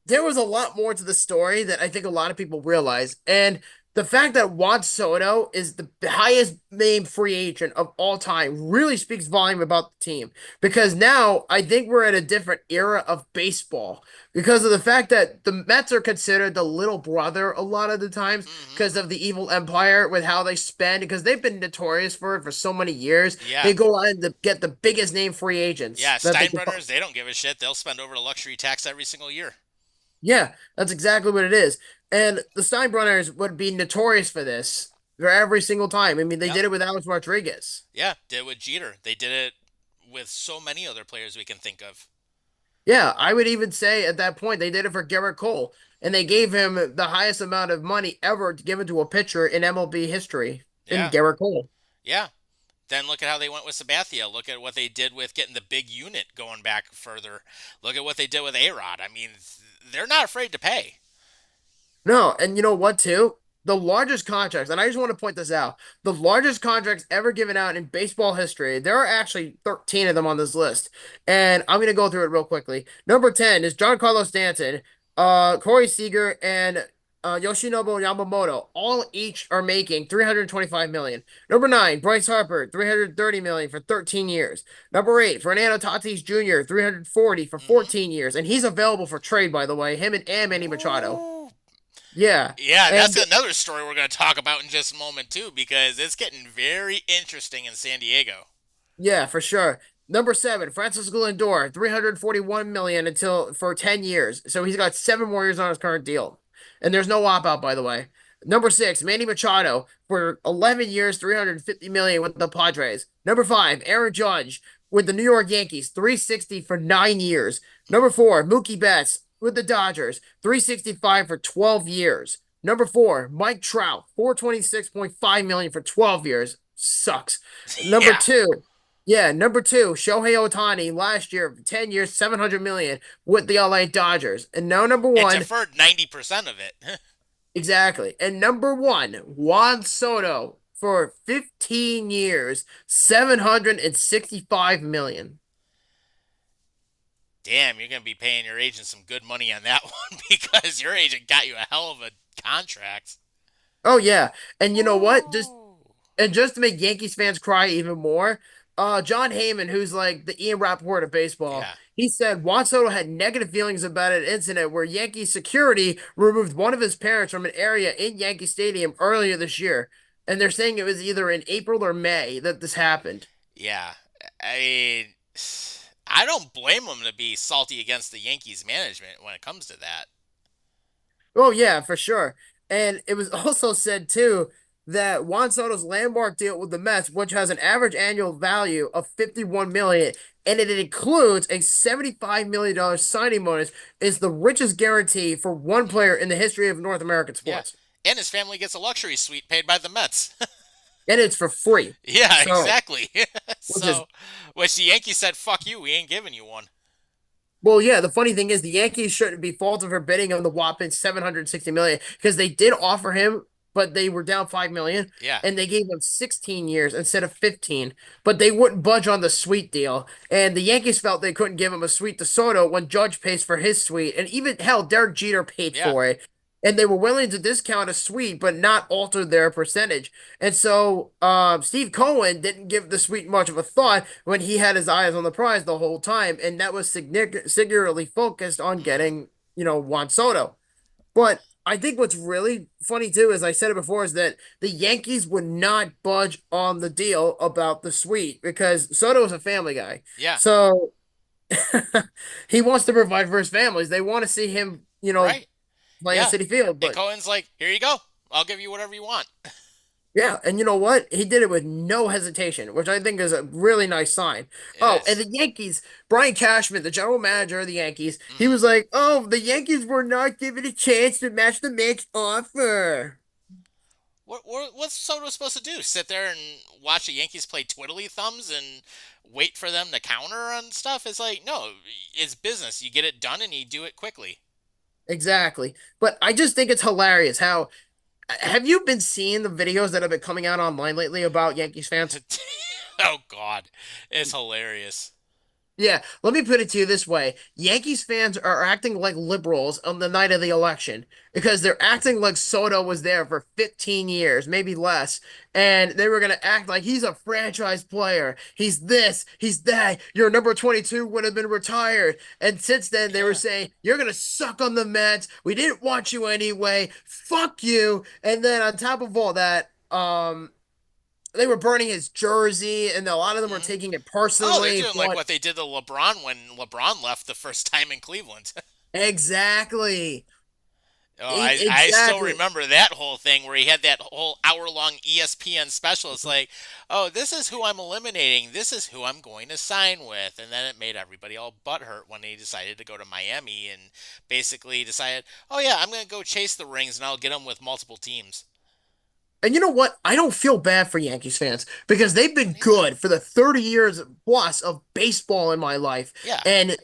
there was a lot more to the story that I think a lot of people realize. And the fact that Juan Soto is the highest named free agent of all time really speaks volume about the team because now I think we're in a different era of baseball because of the fact that the Mets are considered the little brother a lot of the times Hmm. because of the evil empire with how they spend because they've been notorious for it for so many years. Yeah. They go on to get the biggest name free agents Yeah, that they can. Steinbrenners, they don't give a shit. They'll spend over the luxury tax every single year. Yeah, that's exactly what it is. And the Steinbrenners would be notorious for this for every single time. I mean, they Yep. did it with Alex Rodriguez. Yeah, did it with Jeter. They did it with so many other players we can think of. Yeah, I would even say at that point they did it for Garrett Cole, and they gave him the highest amount of money ever given to a pitcher in MLB history in Yeah. Garrett Cole. Yeah. Then look at how they went with Sabathia. Look at what they did with getting the big unit going back further. Look at what they did with A-Rod. I mean, they're not afraid to pay. No, and you know what too? The largest contracts, and I just want to point this out, the largest contracts ever given out in baseball history, there are actually 13 of them on this list. And I'm gonna go through it real quickly. Number 10 is Giancarlo Stanton, Corey Seager, and Yoshinobu Yamamoto. All each are making 325 million. Number 9, Bryce Harper, 330 million for 13 years. Number 8, Fernando Tatis Jr., 340 for Hmm. 14 years. And he's available for trade, by the way, him and Manny Machado. Ooh. Yeah. Yeah, And that's another story we're going to talk about in just a moment, too, because it's getting very interesting in San Diego. yeah, for sure. Number 7, Francisco Lindor, 341 million until for 10 years. So he's got 7 more years on his current deal. And there's no opt-out, by the way. Number 6, Manny Machado for 11 years, 350 million with the Padres. Number 5, Aaron Judge with the New York Yankees, 360 for 9 years. Number 4, Mookie Betts with the Dodgers, 365 for 12 years. Number 4, Mike Trout, 426.5 million for 12 years. Sucks. Number Yeah, 2, yeah, number 2, Shohei Ohtani last year, 10 years, 700 million with the LA Dodgers. And now number and 1, deferred 90% of it. exactly. And number 1, Juan Soto for 15 years, 765 million. Damn, you're going to be paying your agent some good money on that one because your agent got you a hell of a contract. Oh yeah. And you know what? Just Ooh. and just to make Yankees fans cry even more, John Heyman, who's like the Ian Rappaport of baseball, Yeah, he said Juan Soto had negative feelings about an incident where Yankee security removed one of his parents from an area in Yankee Stadium earlier this year. And they're saying it was either in April or May that this happened. yeah. I mean, I don't blame him to be salty against the Yankees management when it comes to that. Oh yeah, for sure. And it was also said too that Juan Soto's landmark deal with the Mets, which has an average annual value of 51 million, and it includes a $75 million signing bonus, is the richest guarantee for one player in the history of North American Yeah. sports. And his family gets a luxury suite paid by the Mets. And it's for free. Yeah, So, exactly. which is So, which the Yankees said, fuck you, we ain't giving you one. well, yeah, the funny thing is the Yankees shouldn't be faulted for bidding on the whopping 760 million because they did offer him, but they were down 5 million Yeah, and they gave him 16 years instead of 15. But they wouldn't budge on the suite deal. And the Yankees felt they couldn't give him a suite to Soto when Judge pays for his suite. And even hell, Derek Jeter paid yeah, for it. And they were willing to discount a suite, but not alter their percentage. And so Steve Cohen didn't give the suite much of a thought when he had his eyes on the prize the whole time. And that was singularly focused on hmm, getting, Juan Soto. But I think what's really funny too, as I said it before, is that the Yankees would not budge on the deal about the suite because Soto is a family guy. yeah, So he wants to provide for his families. They want to see him, right, play in yeah. City Field. And But Cohen's like, here you go, I'll give you whatever you want. yeah, and you know what? He did it with no hesitation, which I think is a really nice sign. It Oh, and is. the Yankees, Brian Cashman, the general manager of the Yankees, he Hmm. was like, "Oh, the Yankees were not given a chance to match the Mets offer." What's Soto supposed to do? Sit there and watch the Yankees play twiddly thumbs and wait for them to counter on stuff? It's like, no, it's business. You get it done and you do it quickly. Exactly. But I just think it's hilarious how have you been seeing the videos that have been coming out online lately about Yankees fans? Oh God, it's hilarious. Yeah, let me put it to you this way. Yankees fans are acting like liberals on the night of the election because they're acting like Soto was there for 15 years, maybe less, and they were going to act like he's a franchise player. He's this, he's that. Your number 22 would have been retired. And since then, they were Yeah. saying, you're going to suck on the Mets. We didn't want you anyway. Fuck you. And then on top of all that, they were burning his jersey, and a lot of them were Mhm. taking it Oh, they're personally, doing like but what they did to LeBron when LeBron left the first time in Cleveland. exactly. Oh, I still Exactly. remember that whole thing where he had that whole hour-long ESPN special. It's like, oh, this is who I'm eliminating. This is who I'm going to sign with. And then it made everybody all butthurt when he decided to go to Miami and basically decided, oh, yeah, I'm going to go chase the rings and I'll get them with multiple teams. And you know what? I don't feel bad for Yankees fans because they've I been don't either. good for the 30 years plus of baseball in my life. Yeah. And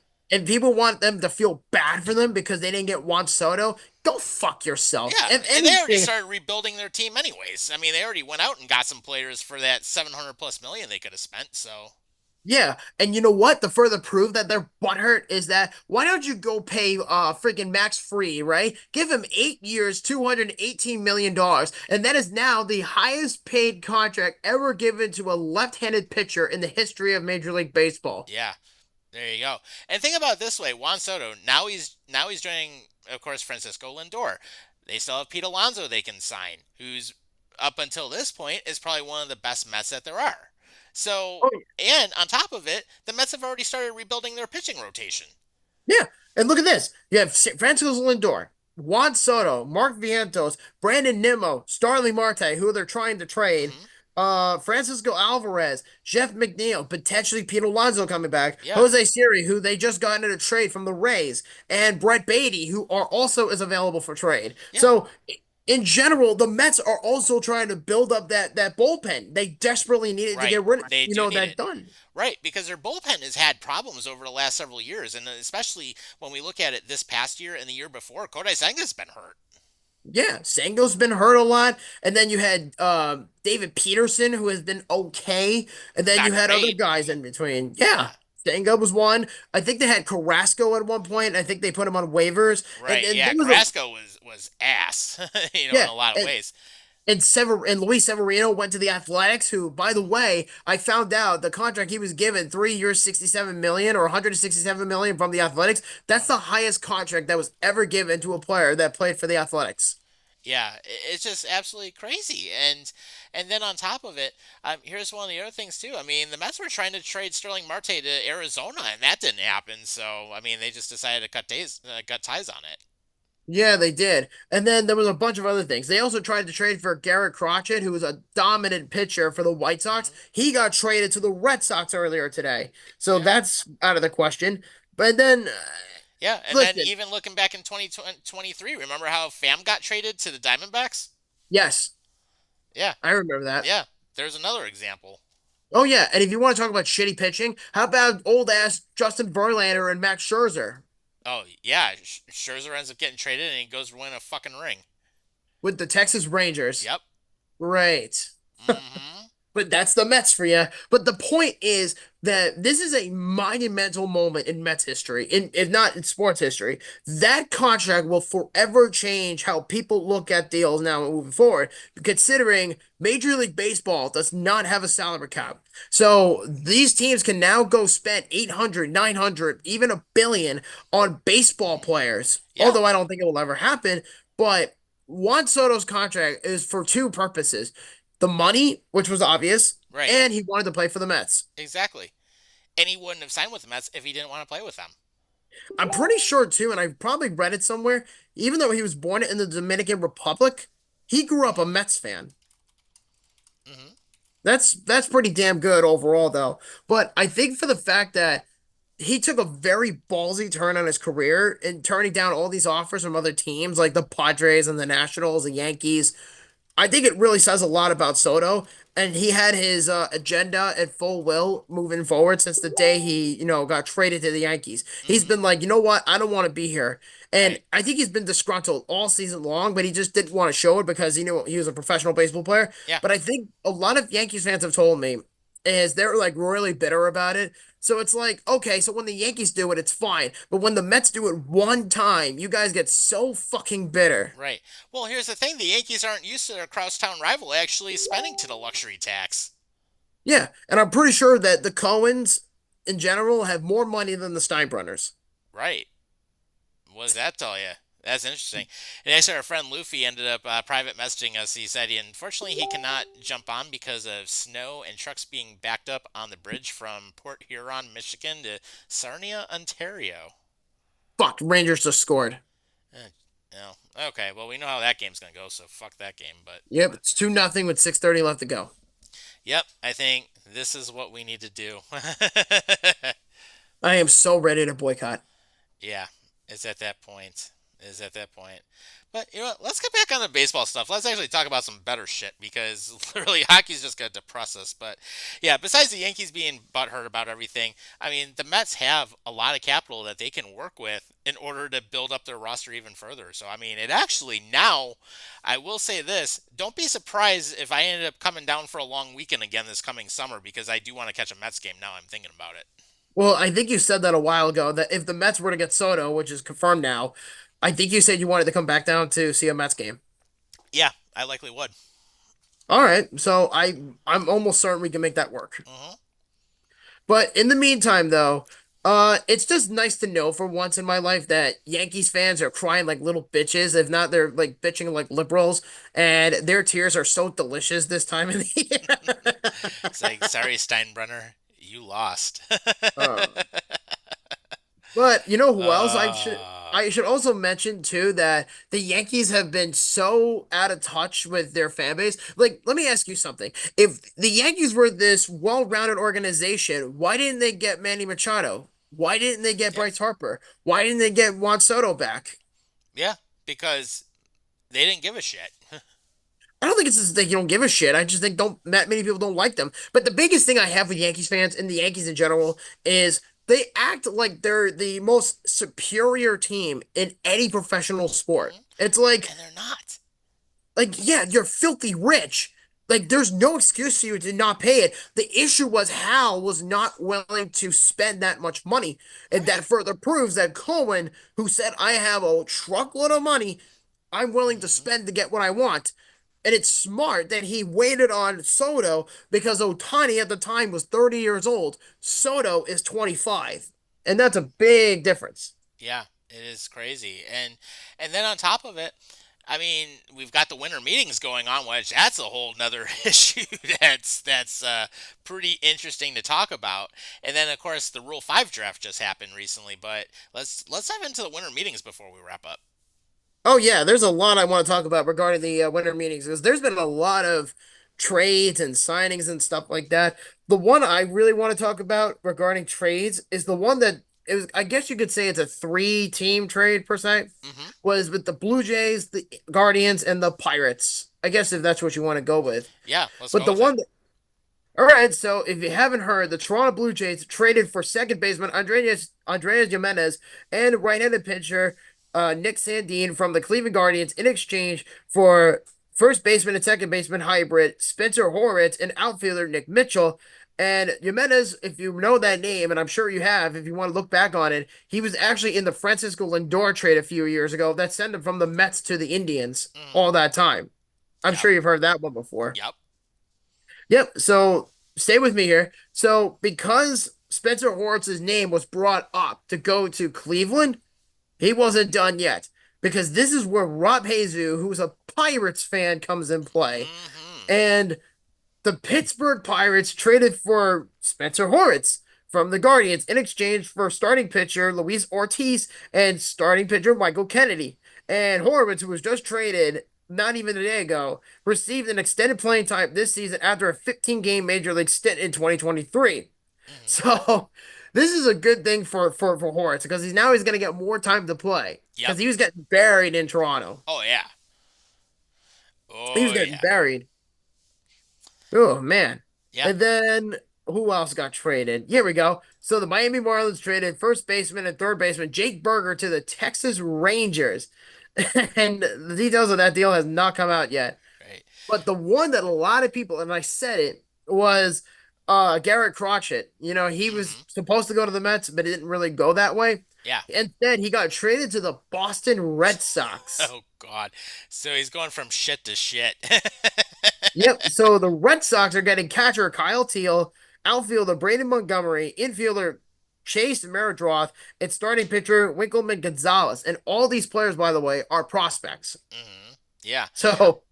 people want them to feel bad for them because they didn't get Juan Soto. Go fuck yourself. Yeah, If and they already anything, started rebuilding their team anyways. I mean, they already went out and got some players for that 700 plus million they could have spent. So, yeah. And you know what? The further proof that they're butthurt is that why don't you go pay freaking Max Free, right? Give him 8 years, $218 million. And that is now the highest paid contract ever given to a left-handed pitcher in the history of Major League Baseball. yeah, there you go. And think about it this way: Juan Soto now he's joining, of course, Francisco Lindor. They still have Pete Alonso they can sign, who's up until this point is probably one of the best Mets that there are. So, and on top of it, the Mets have already started rebuilding their pitching rotation. Yeah, and look at this. You have Francisco Lindor, Juan Soto, Mark Vientos, Brandon Nimmo, Starling Marte, who they're trying to trade, Hmm. Francisco Alvarez, Jeff McNeil, potentially Pete Alonso coming back, Yeah, Jose Siri, who they just got in a trade from the Rays, and Brett Beatty, who are also is available for trade. yeah, So in general, the Mets are also trying to build up that bullpen. They desperately needed to right. get rid of, They do need that it. done. Right, because their bullpen has had problems over the last several years, and especially when we look at it this past year and the year before, Kodai Senga's been hurt. Yeah, Sango's been hurt a lot, and then you had David Peterson, who has been okay, and then you Not had other great. guys in between. Yeah, Yeah, Sango was one. I think they had Carrasco at one point. I think they put him on waivers, and right. and Yeah, there was a Carrasco was ass, in yeah, a lot of ways. and Luis Severino went to the Athletics, who, by the way, I found out the contract he was given 3 years, 67 million or 167 million from the Athletics. That's the highest contract that was ever given to a player that played for the Athletics. Yeah, it's just absolutely crazy. And then on top of it, here's one of the other things too. I mean, the Mets were trying to trade Sterling Marte to Arizona, and that didn't happen. So I mean, they just decided to cut ties on it. Yeah, they did. And then there was a bunch of other things. They also tried to trade for Garrett Crotchet, who was a dominant pitcher for the White Sox. Hmm. He got traded to the Red Sox earlier today. So Yeah. that's out of the question. But then, Yeah, and then listen, even looking back in 2023, remember how Pham got traded to the Diamondbacks? yes, Yeah, I remember that. yeah. There's another example. Oh, yeah. And if you want to talk about shitty pitching, how about old ass Justin Verlander and Max Scherzer Oh yeah, Scherzer ends up getting traded and he goes to win a fucking ring. with the Texas Rangers? Yep. Great. Hmm. But that's the Mets for you. But the point is that this is a monumental moment in Mets history, if not in sports history. That contract will forever change how people look at deals now moving forward, considering Major League Baseball does not have a salary cap. So these teams can now go spend 800, 900, even a billion on baseball players. Yeah. Although I don't think it will ever happen. But Juan Soto's contract is for two purposes: the money, which was obvious, Right. and he wanted to play for the Mets. Exactly. And he wouldn't have signed with the Mets if he didn't want to play with them. I'm pretty sure too, and I probably read it somewhere, even though he was born in the Dominican Republic, he grew up a Hmm. Mets fan. Hmm. That's pretty damn good overall though. But I think for the fact that he took a very ballsy turn on his career and turning down all these offers from other teams like the Padres and the Nationals, the Yankees, I think it really says a lot about Soto, and he had his agenda at full will moving forward since the day he, got traded to the Yankees. He's Hmm. been like, you know what, I don't want to be here, and Right. I think he's been disgruntled all season long, but he just didn't want to show it because he knew he was a professional baseball player. Yeah. But I think a lot of Yankees fans have told me is they're like really bitter about it. So it's like, okay, so when the Yankees do it, it's fine. But when the Mets do it one time, you guys get so fucking bitter. Right. Well, here's the thing: the Yankees aren't used to their crosstown rival actually spending to the luxury tax. Yeah, and I'm pretty sure that the Cohens in general have more money than the Steinbrenners. Right. What does that tell you? That's interesting. And actually, our friend Luffy ended up private messaging us. He said, unfortunately, he cannot jump on because of snow and trucks being backed up on the bridge from Port Huron, Michigan to Sarnia, Ontario. Fuck, Rangers just scored. Uh, no. Okay, well, we know how that game's going to go, so fuck that game. But, Yep, it's 2-0 with 6:30 left to go. yep, I think this is what we need to do. I am so ready to boycott. Yeah, it's at that point. Is at that point. But you know what? Let's get back on the baseball stuff. Let's actually talk about some better shit because literally hockey's just gonna depress us. But yeah, besides the Yankees being butthurt about everything, I mean the Mets have a lot of capital that they can work with in order to build up their roster even further. So I mean, it actually now, I will say this: don't be surprised if I ended up coming down for a long weekend again this coming summer because I do want to catch a Mets game now. I'm thinking about it. Well, I think you said that a while ago that if the Mets were to get Soto, which is confirmed now, I think you said you wanted to come back down to see a Mets game. Yeah, I likely would. All right, so I'm almost certain we can make that work. Hmm. But in the meantime, though, it's just nice to know for once in my life that Yankees fans are crying like little bitches. If not, they're like bitching like liberals, and their tears are so delicious this time of the year. It's like, sorry, Steinbrenner, you lost. Uh, but you know who else uh, I should also mention too that the Yankees have been so out of touch with their fan base. Like, let me ask you something. If the Yankees were this well-rounded organization, why didn't they get Manny Machado? Why didn't they get yeah, Bryce Harper? Why didn't they get Juan Soto back? yeah, because they didn't give a shit. I don't think it's just that you don't give a shit. I just think don't that many people don't like them. But the biggest thing I have with Yankees fans and the Yankees in general is they act like they're the most superior team in any professional sport. Mhm. It's like And they're not. yeah, you're filthy rich. Like there's no excuse for you to not pay it. The issue was Hal was not willing to spend that much money. And Right. that further proves that Cohen, who said, I have a truckload of money I'm willing to Hmm. spend to get what I want. And it's smart that he waited on Soto because Otani at the time was 30 years old. Soto is 25. And that's a big difference. Yeah, it is crazy. And then on top of it, I mean, we've got the winter meetings going on, which that's a whole nother issue that's pretty interesting to talk about. And then of course the Rule 5 draft just happened recently, but let's dive into the winter meetings before we wrap up. Oh, yeah, there's a lot I want to talk about regarding the winter meetings because there's been a lot of trades and signings and stuff like that. The one I really want to talk about regarding trades is the one that it was, I guess you could say it's a three-team trade per se, Hmm. was with the Blue Jays, the Guardians, and the Pirates. I guess if that's what you want to go with. Yeah, let's But go the with it. one all right, so if you haven't heard, the Toronto Blue Jays traded for second baseman Andreas Jimenez and right-handed pitcher Nick Sandine from the Cleveland Guardians in exchange for first baseman and second baseman hybrid Spencer Horwitz and outfielder Nick Mitchell. And Jimenez, if you know that name, and I'm sure you have, if you want to look back on it, he was actually in the Francisco Lindor trade a few years ago that sent him from the Mets to the Indians Hmm. all that time. I'm Yep. sure you've heard that one before. Yep. Yep. So stay with me here. So because Spencer Horwitz's name was brought up to go to Cleveland, he wasn't done yet. Because this is where Rob Jesus, who's a Pirates fan, comes in play. Hmm. And the Pittsburgh Pirates traded for Spencer Horwitz from the Guardians in exchange for starting pitcher Luis Ortiz and starting pitcher Michael Kennedy. And Horwitz, who was just traded not even a day ago, received an extended playing time this season after a 15-game major league stint in 2023. Hmm. So this is a good thing for Horwitz because he's going to get more time to play Yep. because he was getting buried in Toronto. Oh yeah. He was Oh getting yeah. buried. Oh man. Yep. And then who else got traded? Here we go. So the Miami Marlins traded first baseman and third baseman Jake Burger to the Texas Rangers. And the details of that deal has not come out yet. Right. But the one that a lot of people, and I said it, was Garrett Crotchet. He was Hmm. supposed to go to the Mets, but it didn't really go that way. Yeah. Instead, he got traded to the Boston Red Sox. Oh God. So he's going from shit to shit. Yep. So the Red Sox are getting catcher Kyle Teal, outfielder Brandon Montgomery, infielder Chase Meridroth, and starting pitcher Winkelman Gonzalez. And all these players, by the way, are prospects. Hmm. Yeah. So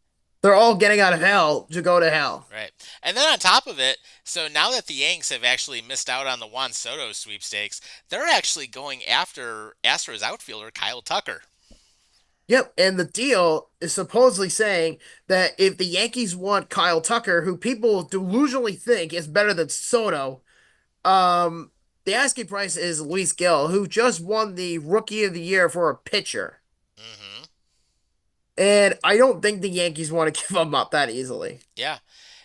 they're all getting out of hell to go to hell. Right. And then on top of it, so now that the Yanks have actually missed out on the Juan Soto sweepstakes, they're actually going after Astros outfielder Kyle Tucker. Yep, and the deal is supposedly saying that if the Yankees want Kyle Tucker, who people delusionally think is better than Soto, um, the asking price is Luis Gill, who just won the Rookie of the Year for a pitcher. Hmm. And I don't think the Yankees want to give him up that easily. Yeah.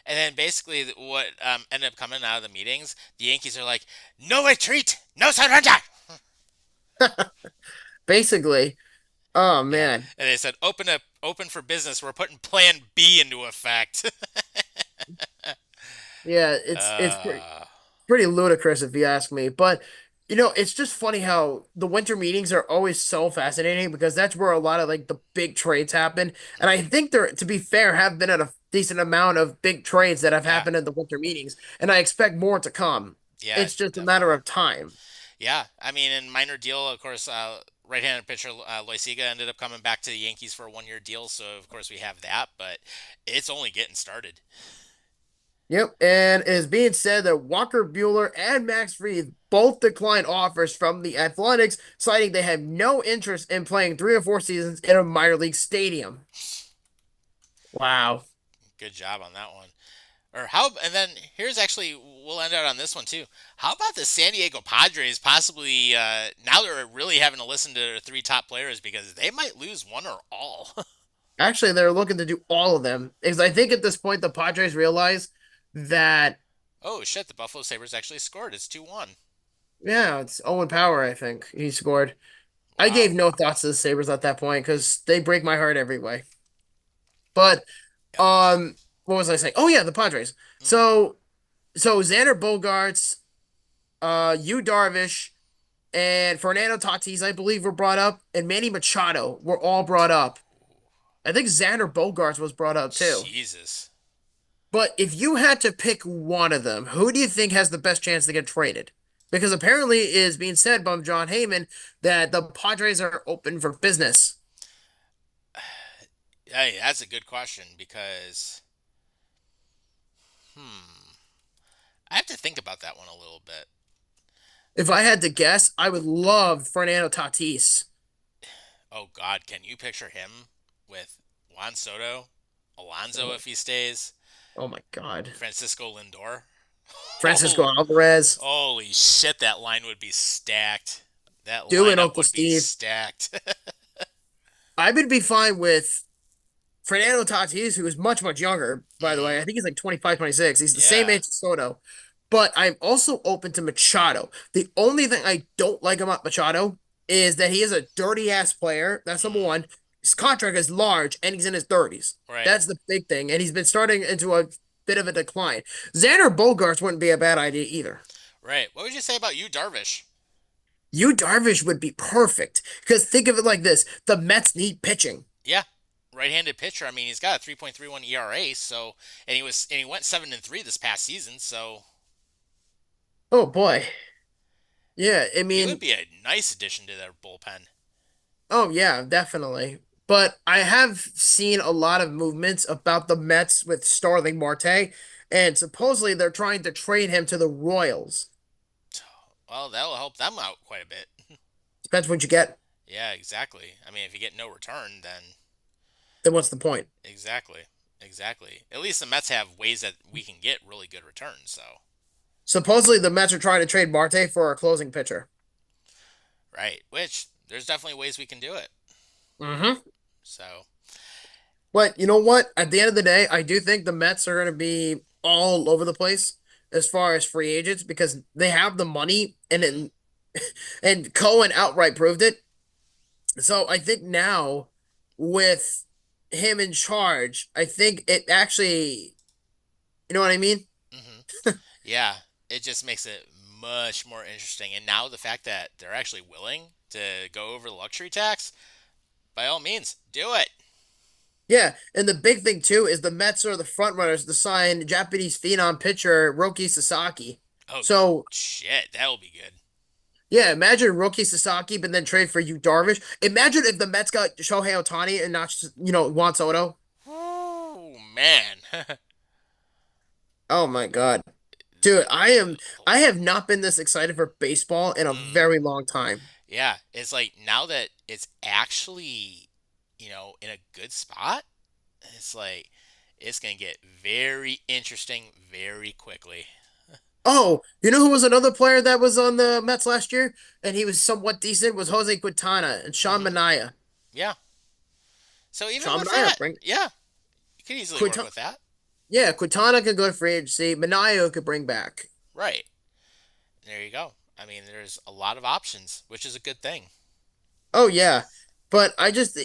And then basically what ended up coming out of the meetings, the Yankees are like, no retreat, no surrender. Basically, oh Yeah. man. And they said, open for business. We're putting Plan B into effect. Yeah, it's uh, pretty ludicrous if you ask me. But it's just funny how the winter meetings are always so fascinating because that's where a lot of like the big trades happen. And I think there, to be fair, have been a decent amount of big trades that have yeah. happened in the winter meetings, and I expect more to come. Yeah, It's just a matter definitely. of time. Yeah, I mean, in minor deal, of course, right-handed pitcher Loisiga ended up coming back to the Yankees for a one-year deal, so of course we have that, but it's only getting started. Yep, and it is being said that Walker Bueller and Max Fried both declined offers from the Athletics, citing they have no interest in playing 3 or 4 seasons in a minor league stadium. Wow. Good job on that one. Or how? And then here's actually we'll end out on this one too. How about the San Diego Padres possibly now they're really having to listen to their three top players because they might lose one or all. Actually, they're looking to do all of them. Because I think at this point the Padres realize that, Oh shit! The Buffalo Sabres actually scored. It's 2-1. yeah, it's Owen Power, I think. He scored. I Wow. gave no thoughts to the Sabres at that point because they break my heart every way. But Yep. what was I saying? Oh yeah, the Padres. Hmm. So Xander Bogaerts, Yu Darvish, and Fernando Tatis, I believe, were brought up, and Manny Machado were all brought up. I think Xander Bogaerts was brought up too. Jesus. But if you had to pick one of them, who do you think has the best chance to get traded? Because apparently it is being said by John Heyman that the Padres are open for business. Hey, that's a good question because hmm, I have to think about that one a little bit. If I had to guess, I would love Fernando Tatis. Oh God, can you picture him with Juan Soto, Alonso if he stays, Oh my God. Francisco Lindor? Francisco Oh, Alvarez, holy shit, that line would be stacked. That Stu and lineup Uncle would be Steve. stacked. I would be fine with Fernando Tatis, who is much, much younger, by the way. Hmm. I think he's like 25, 26. He's the same Yeah. age as Soto. But I'm also open to Machado. The only thing I don't like about Machado is that he is a dirty ass player. That's number Hmm. one. His contract is large and he's in his 30s. Right. That's the big thing. And he's been starting into a bit of a decline. Xander Bogaerts wouldn't be a bad idea either. Right. What would you say about you, Darvish? You Darvish would be perfect. Because think of it like this: the Mets need pitching. Yeah. Right-handed pitcher. I mean, he's got a 3.31 ERA, so and he went 7-3 this past season, so Oh boy. Yeah, I he would mean, be a nice addition to their bullpen. oh yeah, definitely. But I have seen a lot of movements about the Mets with Starling Marte, and supposedly they're trying to trade him to the Royals. Well, that'll help them out quite a bit. Depends what you get. Yeah, exactly. I mean, if you get no return, then Then what's the point? exactly, exactly. At least the Mets have ways that we can get really good returns. So, Supposedly the Mets are trying to trade Marte for a closing pitcher. right, which there's definitely ways we can do it. Mm-hmm. So, But you know what? At the end of the day, I do think the Mets are going to be all over the place as far as free agents because they have the money mhm. and Cohen outright proved it. So I think now with him in charge, I think it actually, you know what I mean? Mhm. Yeah, it just makes it much more interesting. And now the fact that they're actually willing to go over the luxury tax, by all means, do it. Yeah, and the big thing too is the Mets are the front runners to sign Japanese phenom pitcher Roki Sasaki. Oh, So shit, that'll be good. yeah, imagine Roki Sasaki, but then trade for you Darvish. Imagine if the Mets got Shohei Ohtani and not Juan Soto. Oh, man. Oh my God, dude, I have not been this excited for baseball in a Mm, very long time. yeah, it's like now that it's actually, in a good spot, it's like it's going to get very interesting very quickly. Oh, you know who was another player that was on the Mets last year and he was somewhat decent was Jose Quintana and Sean Hmm. Manaea. Yeah. So even Sean with Manaea, that, bring yeah, you could easily work Quintana. with that. Yeah, Quintana could go to free agency. Manaea could bring back. Right. There you go. I mean, there's a lot of options, which is a good thing. Oh yeah, but I just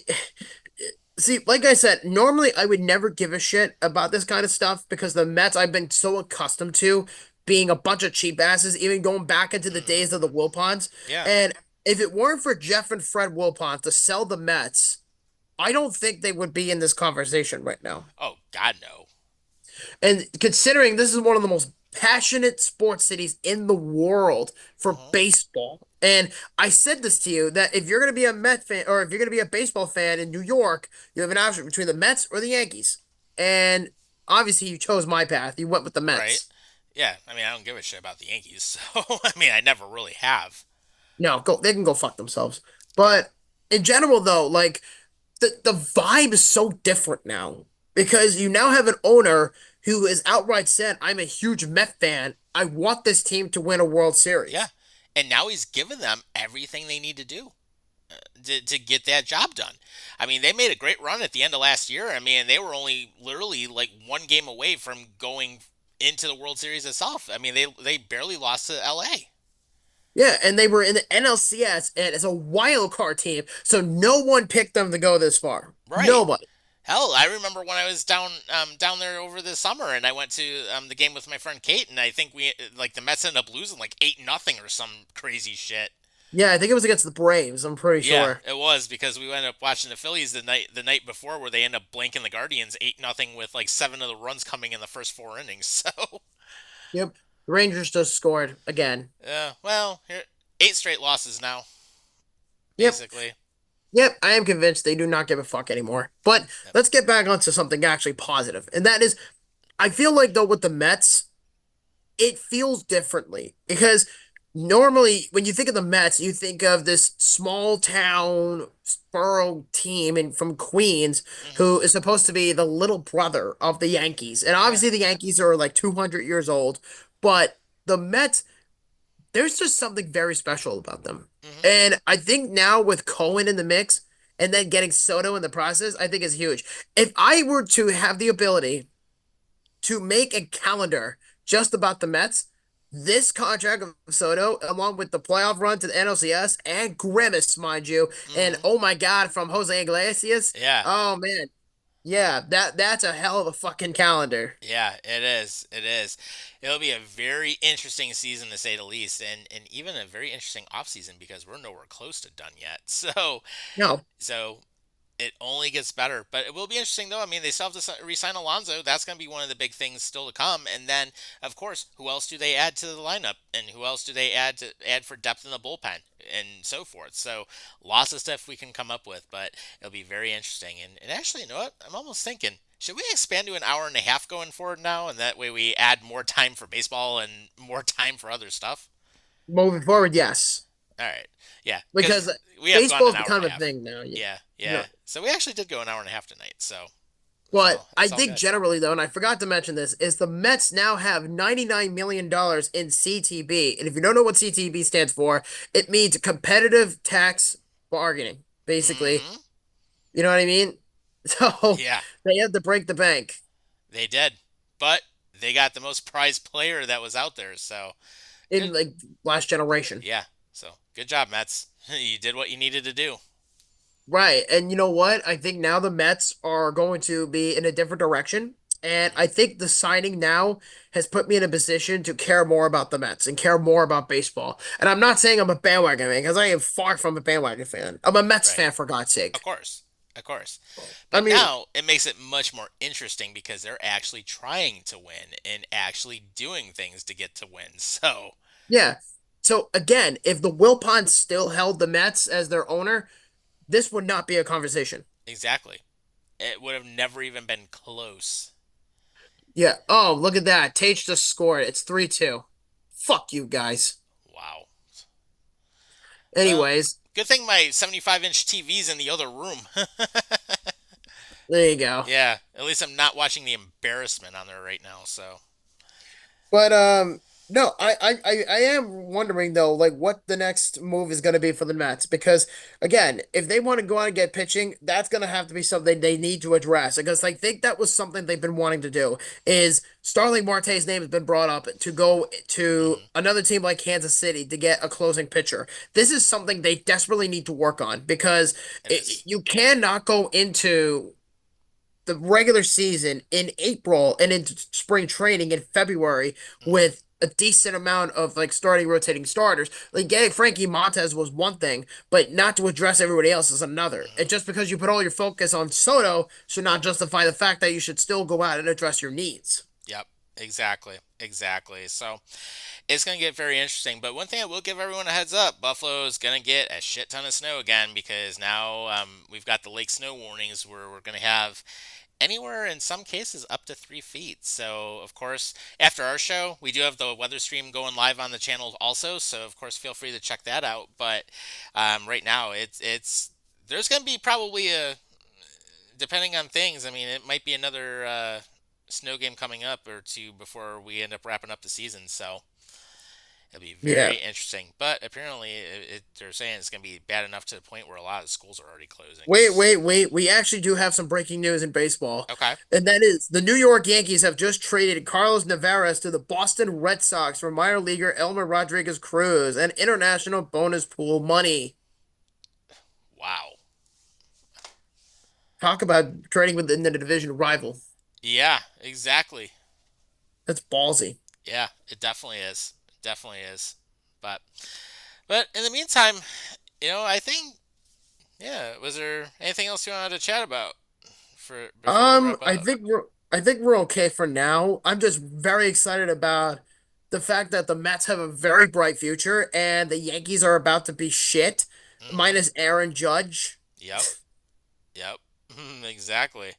see, like I said, normally I would never give a shit about this kind of stuff because the Mets I've been so accustomed to being a bunch of cheap asses, even going back into the Hmm. days of the Wilpons. Yeah. And if it weren't for Jeff and Fred Wilpons to sell the Mets, I don't think they would be in this conversation right now. Oh, God, no. And considering this is one of the most passionate sports cities in the world for Hmm. baseball. And I said this to you that if you're going to be a Met fan or if you're going to be a baseball fan in New York, you have an option between the Mets or the Yankees. And obviously you chose my path. You went with the Right. Mets. Yeah. I mean, I don't give a shit about the Yankees, so I mean, I never really have. No, go they can go fuck themselves. Yeah. But in general though, like the vibe is so different now because you now have an owner who has outright said, "I'm a huge Met fan. I want this team to win a World Yeah. Series." And now he's given them everything they need to do to get that job done. I mean, they made a great run at the end of last year. I mean, they were only literally like one game away from going into the World Series itself. I mean, they barely lost to LA. Yeah, and they were in the NLCS and as a wild card team, so no one picked them to go this far. Right. Nobody. Hell, I remember when I was down there over the summer, and I went to the game with my friend Kate, and I think we like the Mets ended up losing like 8-0 or some crazy shit. Yeah, I think it was against the Braves, I'm pretty Yeah, sure. it was because we ended up watching the Phillies the night before, where they end up blanking the Guardians 8-0 with like seven of the runs coming in the first four innings. So, Yep. The Rangers just scored again. well, here 8 straight losses now, Yep. basically. Yep, I am convinced they do not give a fuck anymore. But Yep. let's get back onto something actually positive. And that is I feel like though with the Mets, it feels differently because normally when you think of the Mets, you think of this small town borough team and from Queens Hmm. who is supposed to be the little brother of the Yankees. And Yeah. obviously the Yankees are like 200 years old, but the Mets, there's just something very special about them. Hmm. And I think now with Cohen in the mix and then getting Soto in the process, I think is huge. If I were to have the ability to make a calendar just about the Mets, this contract of Soto, along with the playoff run to the NLCS and Grimace, mind you, and Hmm. oh my God, from Jose Iglesias. Yeah. Oh man, yeah, that's a hell of a fucking calendar. Yeah, it is. It is. It'll be a very interesting season to say the least, and even a very interesting off season because we're nowhere close to done yet. No, So it only gets better. But it will be interesting, though. I mean, they still have to re-sign Alonso. That's going to be one of the big things still to come. And then, of course, who else do they add to the lineup, and who else do they add for depth in the bullpen, and so forth. So lots of stuff we can come up with, but it'll be very interesting. And actually, you know what? I'm almost thinking. Should we expand to an hour and a half going forward now, and that way we add more time for baseball and more time for other stuff? moving forward, yes, All right, yeah, because because we have gone an baseball's hour and become a a half. thing now. Yeah, Yeah. yeah. So we actually did go an hour and a half tonight. So But I it's all think good. generally though, and I forgot to mention this, is the Mets now have $99 million in CTB. And if you don't know what CTB stands for, it means competitive tax bargaining, basically. Hmm. You know what I mean? So Yeah, they have to break the bank they did, but they got the most prized player that was out there. So in good. like last generation. Yeah. So good job, Mets. You did what you needed to do. Right. And you know what? I think now the Mets are going to be in a different direction. And I think the signing now has put me in a position to care more about the Mets and care more about baseball. And I'm not saying I'm a bandwagon fan because I am far from a bandwagon fan. I'm a Mets Right. fan for God's Of sake. course. Of course. I But mean, now it makes it much more interesting because they're actually trying to win and actually doing things to get to win. So, yeah. So again, if the Wilpons still held the Mets as their owner, this would not be a conversation. exactly. It would have never even been close. Yeah. Oh, look at that. Tage just scored. It's 3-2. Fuck you guys. Wow. Well, Anyways, good thing my 75-inch TV's in the other room. there you go. Yeah, at least I'm not watching the embarrassment on there right now. So, But no, I am wondering though, like what the next move is going to be for the Mets because again, if they want to go out and get pitching, that's going to have to be something they need to address because I think that was something they've been wanting to do. Is Starling Marte's name has been brought up to go to mhm, another team like Kansas City to get a closing pitcher. This is something they desperately need to work on because it is. you cannot go into the regular season in April and into spring training in February Mhm, with a decent amount of like starting rotating starters. Like getting Frankie Montez was one thing, but not to address everybody else is another. And mhm. just because you put all your focus on Soto should not justify the fact that you should still go out and address your needs. Yep, exactly, exactly. So it's going to get very interesting. But one thing I will give everyone a heads up: Buffalo is going to get a shit ton of snow again because now we've got the lake snow warnings where we're going to have anywhere in some cases up to 3 feet. So of course, after our show, we do have the weather stream going live on the channel also. So of course, feel free to check that out. But right now, it's there's going to be probably a depending on things. I mean, it might be another snow game coming up or two before we end up wrapping up the season. So it'll be Yeah. very interesting. But apparently, they're saying it's going to be bad enough to the point where a lot of schools are already closing. Wait. We actually do have some breaking news in baseball. Okay. And that is the New York Yankees have just traded Carlos Navarez to the Boston Red Sox for minor leaguer Elmer Rodriguez Cruz and international bonus pool money. Wow. Talk about trading within the division rival. Yeah. Exactly. That's ballsy. Yeah. It definitely is. It definitely is. But but in the meantime, I think Was there anything else you wanted to chat about for before we wrap I up? think we're okay for now. I'm just very excited about the fact that the Mets have a very bright future and the Yankees are about to be shit, Mm-hmm. minus Aaron Judge. Yep. Yep. Exactly.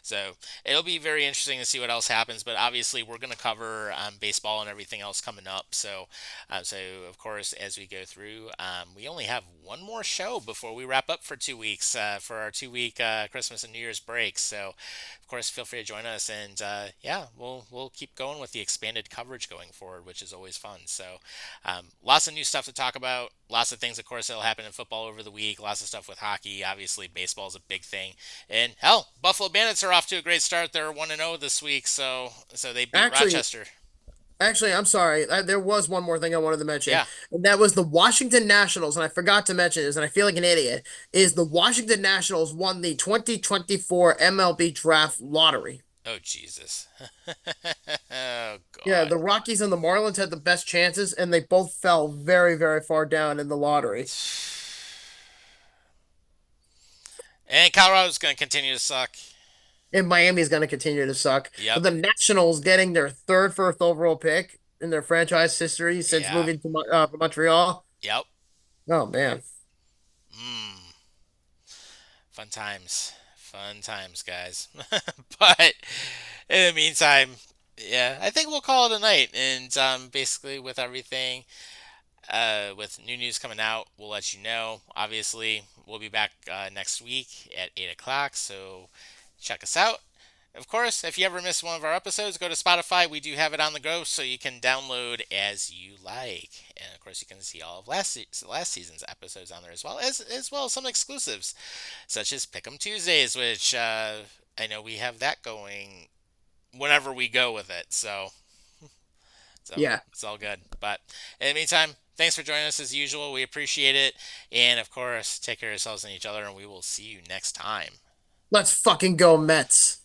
So it'll be very interesting to see what else happens. But obviously, we're going to cover baseball and everything else coming up. So of course, as we go through, we only have one more show before we wrap up for 2 weeks for our 2 week Christmas and New Year's break. So, of course, feel free to join us, and yeah, we'll keep going with the expanded coverage going forward, which is always fun. So, lots of new stuff to talk about. Lots of things, of course, that'll happen in football over the week. Lots of stuff with hockey. Obviously, baseball is a big thing. And hell, Buffalo Bandits are off to a great start. They're 1-0 this week, so they beat Actually, Rochester. I'm sorry. There was one more thing I wanted to mention, Yeah. and that was the Washington Nationals, and I forgot to mention this, and I feel like an idiot, is the Washington Nationals won the 2024 MLB Draft Lottery. Oh Jesus. Oh Yeah, God. the Rockies and the Marlins had the best chances, and they both fell very, very far down in the lottery. And Colorado's going to continue to suck. And Miami's going to continue to suck. Yep. But the Nationals getting their third first overall pick in their franchise history since Yeah. moving to from Montreal. Yep. Oh man, Mm. Fun times. Fun times, guys. But in the meantime, yeah, I think we'll call it a night. And basically, with everything, with new news coming out, we'll let you know. Obviously, we'll be back next week at 8 o'clock, so check us out. Of course, if you ever miss one of our episodes, go to Spotify. We do have it on the go, so you can download as you like. And of course, you can see all of last season's episodes on there as well as some exclusives, such as Pick'em Tuesdays, which I know we have that going whenever we go with it. So yeah. it's all good. But in the meantime, thanks for joining us as usual. We appreciate it. And of course, take care of yourselves and each other, and we will see you next time. Let's fucking go Mets.